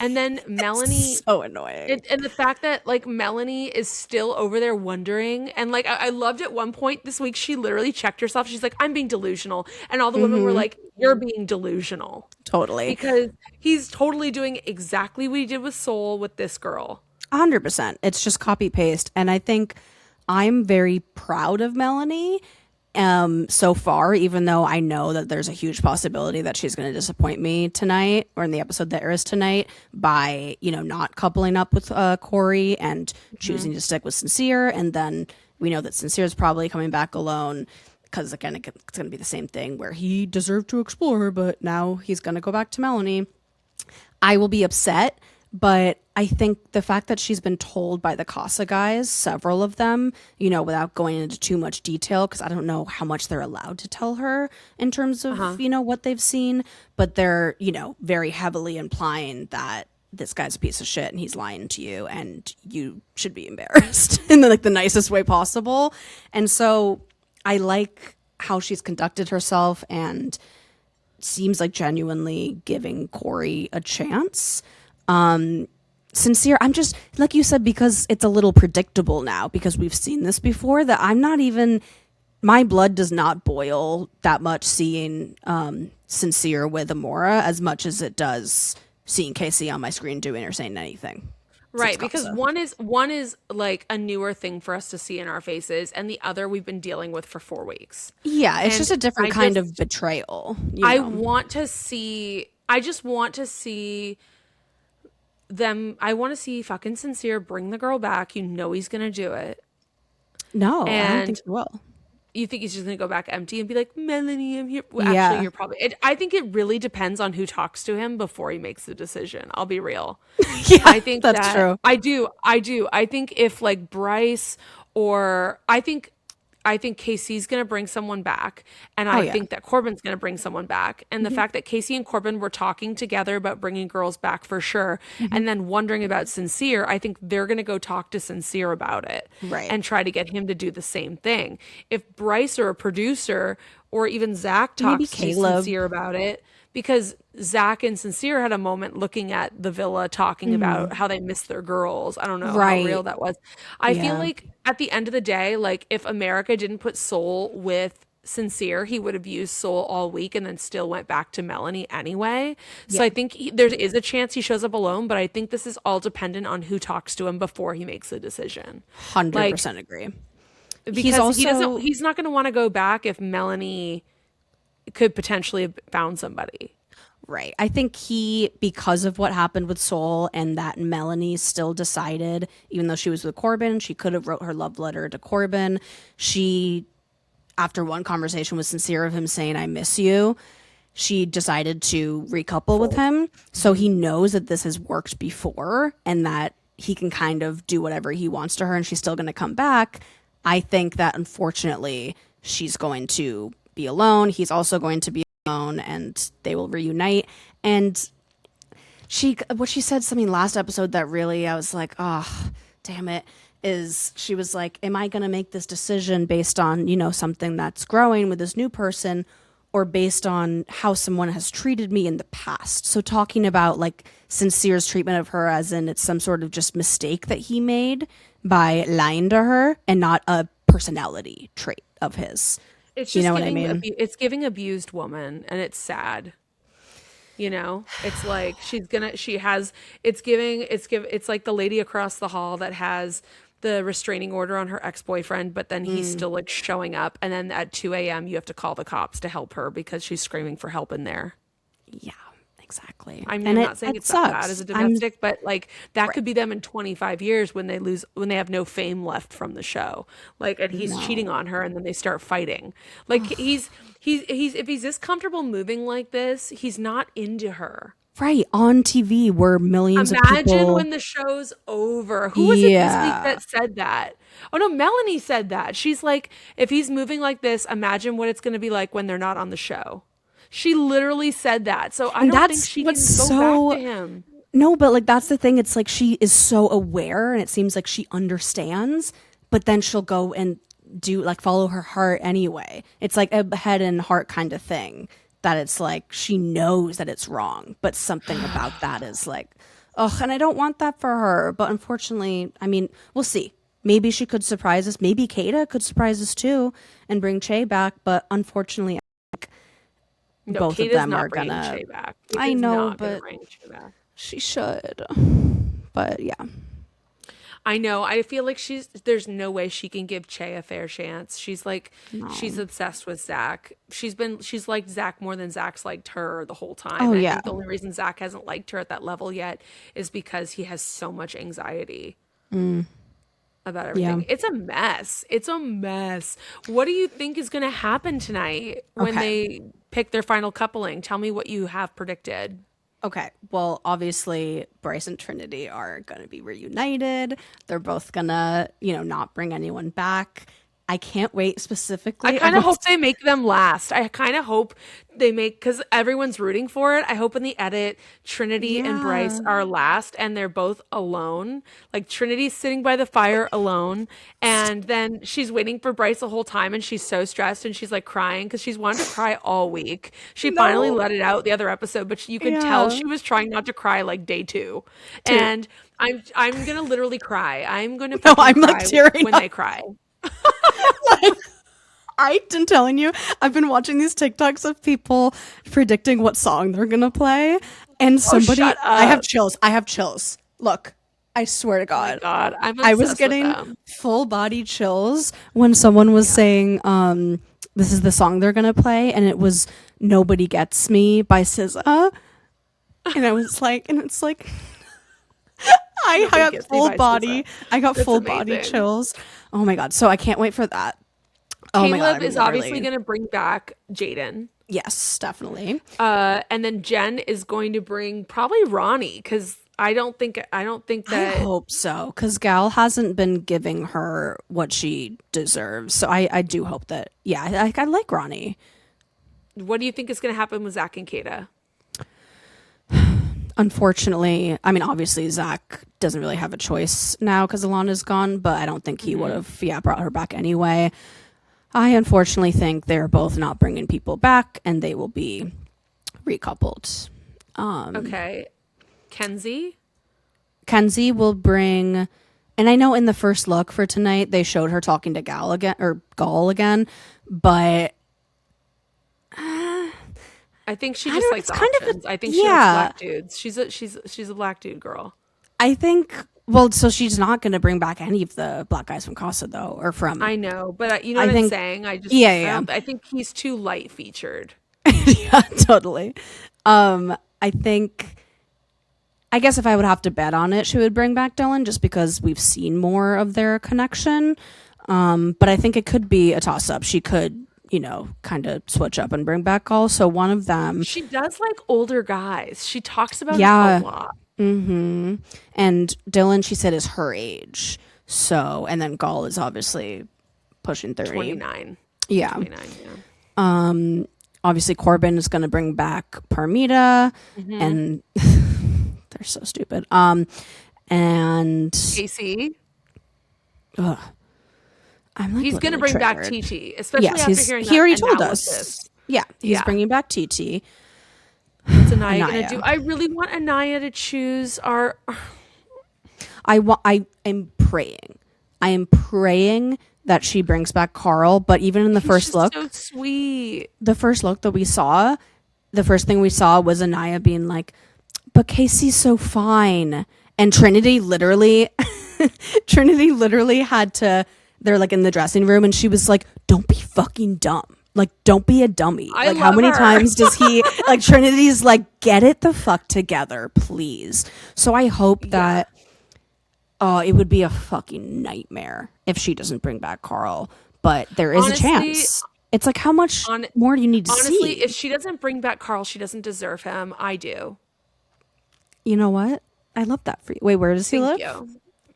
And then Melanie, so annoying. And the fact that like Melanie is still over there wondering, and like I loved at one point this week, she literally checked herself. She's like, I'm being delusional, and all the women were like, you're being delusional, totally, because he's totally doing exactly what he did with Soul with this girl. 100%. It's just copy paste, and I think I'm very proud of Melanie. So far, even though I know that there's a huge possibility that she's going to disappoint me tonight or in the episode that airs tonight by, not coupling up with Corey and choosing to stick with Sincere. And then we know that Sincere is probably coming back alone because, again, it's going to be the same thing where he deserved to explore, but now he's going to go back to Melanie. I will be upset. But I think the fact that she's been told by the Casa guys, several of them, without going into too much detail, because I don't know how much they're allowed to tell her in terms of, what they've seen. But they're, very heavily implying that this guy's a piece of shit and he's lying to you and you should be embarrassed in the nicest way possible. And so I like how she's conducted herself and seems like genuinely giving Corey a chance. Sincere, I'm just, like you said, because it's a little predictable now, because we've seen this before, that I'm not even, my blood does not boil that much seeing Sincere with Amora as much as it does seeing KC on my screen doing or saying anything. Right, because one is like a newer thing for us to see in our faces, and the other we've been dealing with for 4 weeks. Yeah, it's just a different kind of betrayal. I want to see them. I want to see fucking Sincere bring the girl back. He's gonna do it. No, I don't think he will. You think he's just gonna go back empty and be like, Melanie, I'm here? Well, actually, you're probably. I think it really depends on who talks to him before he makes the decision. I'll be real. Yeah, I think that's true. I do. I think if like Bryce or I think KC's going to bring someone back, and I think that Corbin's going to bring someone back. And the fact that KC and Corbin were talking together about bringing girls back for sure, and then wondering about Sincere, I think they're going to go talk to Sincere about it, right, and try to get him to do the same thing. If Bryce or a producer or even Zach talks to Sincere about it, because Zach and Sincere had a moment looking at the villa talking about how they miss their girls. I don't know how real that was. I feel like at the end of the day, like if America didn't put Soul with Sincere, he would have used Soul all week and then still went back to Melanie anyway. So I think there is a chance he shows up alone, but I think this is all dependent on who talks to him before he makes the decision. 100% agree. Because he's not going to want to go back if Melanie could potentially have found somebody. Right. I think because of what happened with Soul and that Melanie still decided, even though she was with Corbin, she could have wrote her love letter to Corbin. She, after one conversation was Sincere of him saying, I miss you, she decided to recouple with him. So he knows that this has worked before and that he can kind of do whatever he wants to her and she's still going to come back. I think that unfortunately she's going to be alone. He's also going to be alone and they will reunite. And what she said something last episode that really I was like, oh, damn it, is she was like, am I going to make this decision based on, you know, something that's growing with this new person or based on how someone has treated me in the past? So talking about like Sincere's treatment of her as in it's some sort of just mistake that he made by lying to her and not a personality trait of his. It's just, you know what I mean? It's giving abused woman, and it's sad. You know, it's like it's like the lady across the hall that has the restraining order on her ex-boyfriend, but then he's still like showing up. And then at 2 a.m. you have to call the cops to help her because she's screaming for help in there. Yeah, exactly. I'm not saying it's that bad as a domestic, but like that could be them in 25 years when they have no fame left from the show. Like, and he's cheating on her and then they start fighting. Like he's if he's this comfortable moving like this, he's not into her. Right, on TV where millions of people... Imagine when the show's over. Who was it this week that said that? Oh no, Melanie said that. She's like, if he's moving like this, imagine what it's going to be like when they're not on the show. She literally said that. So I don't think she can go back to him. No, but like that's the thing. It's like she is so aware and it seems like she understands, but then she'll go and do like follow her heart anyway. It's like a head and heart kind of thing. That it's like she knows that it's wrong, but something about that is like, oh, and I don't want that for her. But unfortunately, I mean, we'll see. Maybe she could surprise us. Maybe Kata could surprise us too and bring Che back. But unfortunately, I think both of them are gonna. Che back. I know, but she should. But yeah. I know. I feel like there's no way she can give Che a fair chance. She's like, she's obsessed with Zach. She's liked Zach more than Zach's liked her the whole time. Oh, I think the only reason Zach hasn't liked her at that level yet is because he has so much anxiety about everything. Yeah. It's a mess. It's a mess. What do you think is going to happen tonight when they pick their final coupling? Tell me what you have predicted. Okay, well, obviously, Bryce and Trinity are going to be reunited. They're both going to, not bring anyone back. I can't wait specifically. I kind of hope they make them last. I kind of hope they make, because everyone's rooting for it. I hope in the edit, Trinity and Bryce are last and they're both alone. Like Trinity's sitting by the fire alone. And then she's waiting for Bryce the whole time and she's so stressed and she's like crying because she's wanted to cry all week. She finally let it out the other episode, but you could tell she was trying not to cry like day two. And I'm going to literally cry. I'm going to cry like when they cry. I'm telling you, I've been watching these TikToks of people predicting what song they're gonna play, and somebody, I have chills. Look, I swear to God, I was getting full body chills when someone was saying, "This is the song they're gonna play," and it was "Nobody Gets Me" by SZA, and I was like, I got full body chills. Oh my God. So I can't wait for that. Caleb is obviously going to bring back Jaden. Yes, definitely. And then Jen is going to bring probably Ronnie because I don't think that. I hope so because Gal hasn't been giving her what she deserves. So I do hope that. Yeah, I like Ronnie. What do you think is going to happen with Zach and Kata? Unfortunately, I mean, obviously Zach doesn't really have a choice now because Alana's gone, but I don't think he would have, brought her back anyway. I unfortunately think they're both not bringing people back and they will be recoupled. Okay. Kenzie will bring, and I know in the first look for tonight, they showed her talking to Gaul again, but I think she just likes options. I think she likes black dudes. She's a black dude girl. I think. Well, so she's not going to bring back any of the black guys from Casa though, or from. I know, but you know what I'm saying. I just I think he's too light featured. Yeah, totally. I think. I guess if I would have to bet on it, she would bring back Dylan just because we've seen more of their connection. But I think it could be a toss up. She could, kind of switch up and bring back Gall. So one of them, She does like older guys. She talks about Yeah. it a lot. and Dylan, she said, is her age. So, and then Gall is obviously pushing 30. 29. Yeah. 29, yeah. Obviously Corbin is going to bring back Parmita, and they're so stupid. And KC, ugh, I'm like, he's going to literally bring back triggered. TT, especially Yes, after hearing he already that told analysis. us. Yeah, he's Yeah. bringing back TT. What's Aniya going Aniya. to do? I really want Aniya to choose our... I am praying. I am praying that she brings back Carl. But even in the first She's look, so sweet. the first look that we saw, the first thing we saw was Aniya being like, "But Casey's so fine," and Trinity literally had to. They're like in the dressing room, and she was like, "Don't be fucking dumb. Like, don't be a dummy." I Like, how love many her. times does he like Trinity's like, "Get it the fuck together, please." So I hope that. Oh, it would be a fucking nightmare if she doesn't bring back Carl. But there is Honestly, a chance. It's like, how much more do you need to see? Honestly, if she doesn't bring back Carl, she doesn't deserve him. I do. You know what? I love that for you. Wait, where does he live?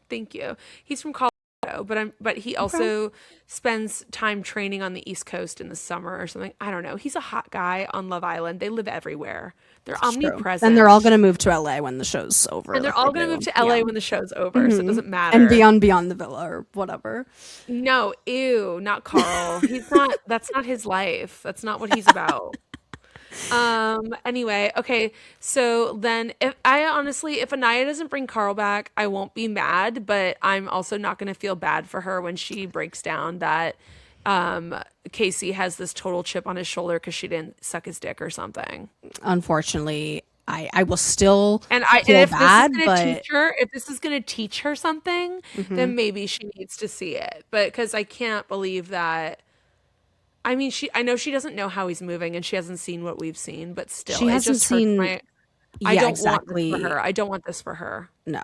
Thank you. He's from Colorado, but he also spends time training on the East Coast in the summer or something. I don't know. He's a hot guy on Love Island. They live everywhere. They're omnipresent. And they're all going to move to LA when the show's over. And they're all going to move to LA when the show's over, so it doesn't matter. And beyond the villa or whatever. No, ew, not Carl. He's not. That's not his life. That's not what he's about. Anyway, okay. So then, if Aniya doesn't bring Carl back, I won't be mad. But I'm also not going to feel bad for her when she breaks down that Casey has this total chip on his shoulder because she didn't suck his dick or something. Unfortunately, I will still And feel if bad, if this is going to teach her something, then maybe she needs to see it. But because I can't believe that. I mean, I know she doesn't know how he's moving, and she hasn't seen what we've seen. But still, she hasn't seen. I don't want this for her. I don't want this for her. No.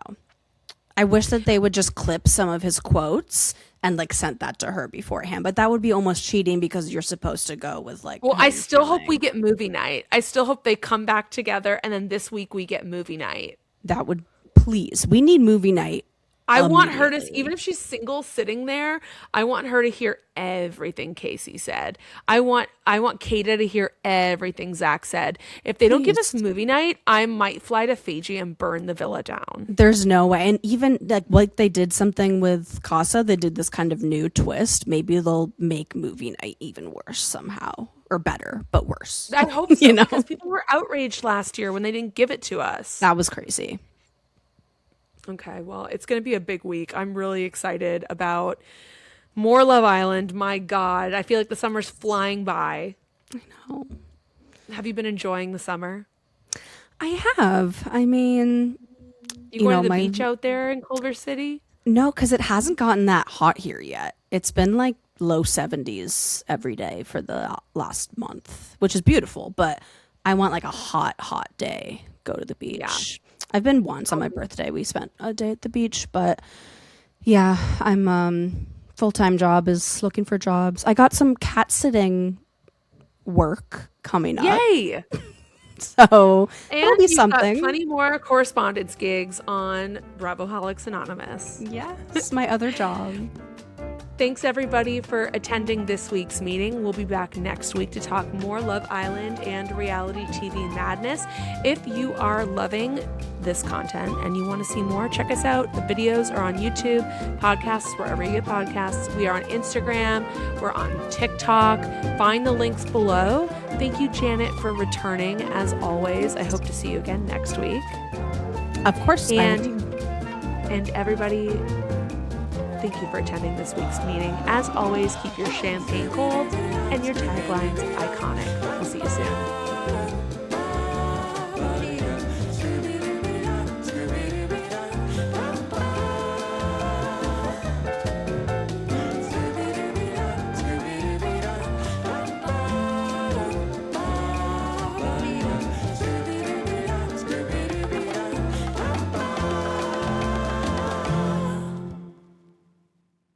I wish that they would just clip some of his quotes and like sent that to her beforehand, but that would be almost cheating because you're supposed to go with like. Well, I still hope we get movie night. I still hope they come back together, and then this week we get movie night. That would please. We need movie night. I want her to, even if she's single sitting there, I want her to hear everything Casey said. I want Kata to hear everything Zach said. If they don't give us movie night, I might fly to Fiji and burn the villa down. There's no way. And even like they did something with Casa, they did this kind of new twist. Maybe they'll make movie night even worse somehow. Or better, but worse. I hope so, because people were outraged last year when they didn't give it to us. That was crazy. Okay, well, it's going to be a big week. I'm really excited about more Love Island. My God, I feel like the summer's flying by. I know. Have you been enjoying the summer? I have. I mean, You going to the beach out there in Culver City? No, because it hasn't gotten that hot here yet. It's been like low 70s every day for the last month, which is beautiful. But I want like a hot day. Go to the beach. Yeah. I've been once on my birthday. We spent a day at the beach, but yeah, I'm full-time job is looking for jobs. I got some cat sitting work coming up. Yay! So it'll be you've something. got plenty more correspondence gigs on Bravoholics Anonymous. Yes, my other job. Thanks everybody for attending this week's meeting. We'll be back next week to talk more Love Island and reality TV madness. If you are loving this content and you want to see more, check us out. The videos are on YouTube, podcasts wherever you get podcasts. We are on Instagram. We're on TikTok. Find the links below. Thank you, Janet, for returning as always. I hope to see you again next week. Of course. And everybody, thank you for attending this week's meeting. As always, keep your champagne cold and your taglines iconic. We'll see you soon.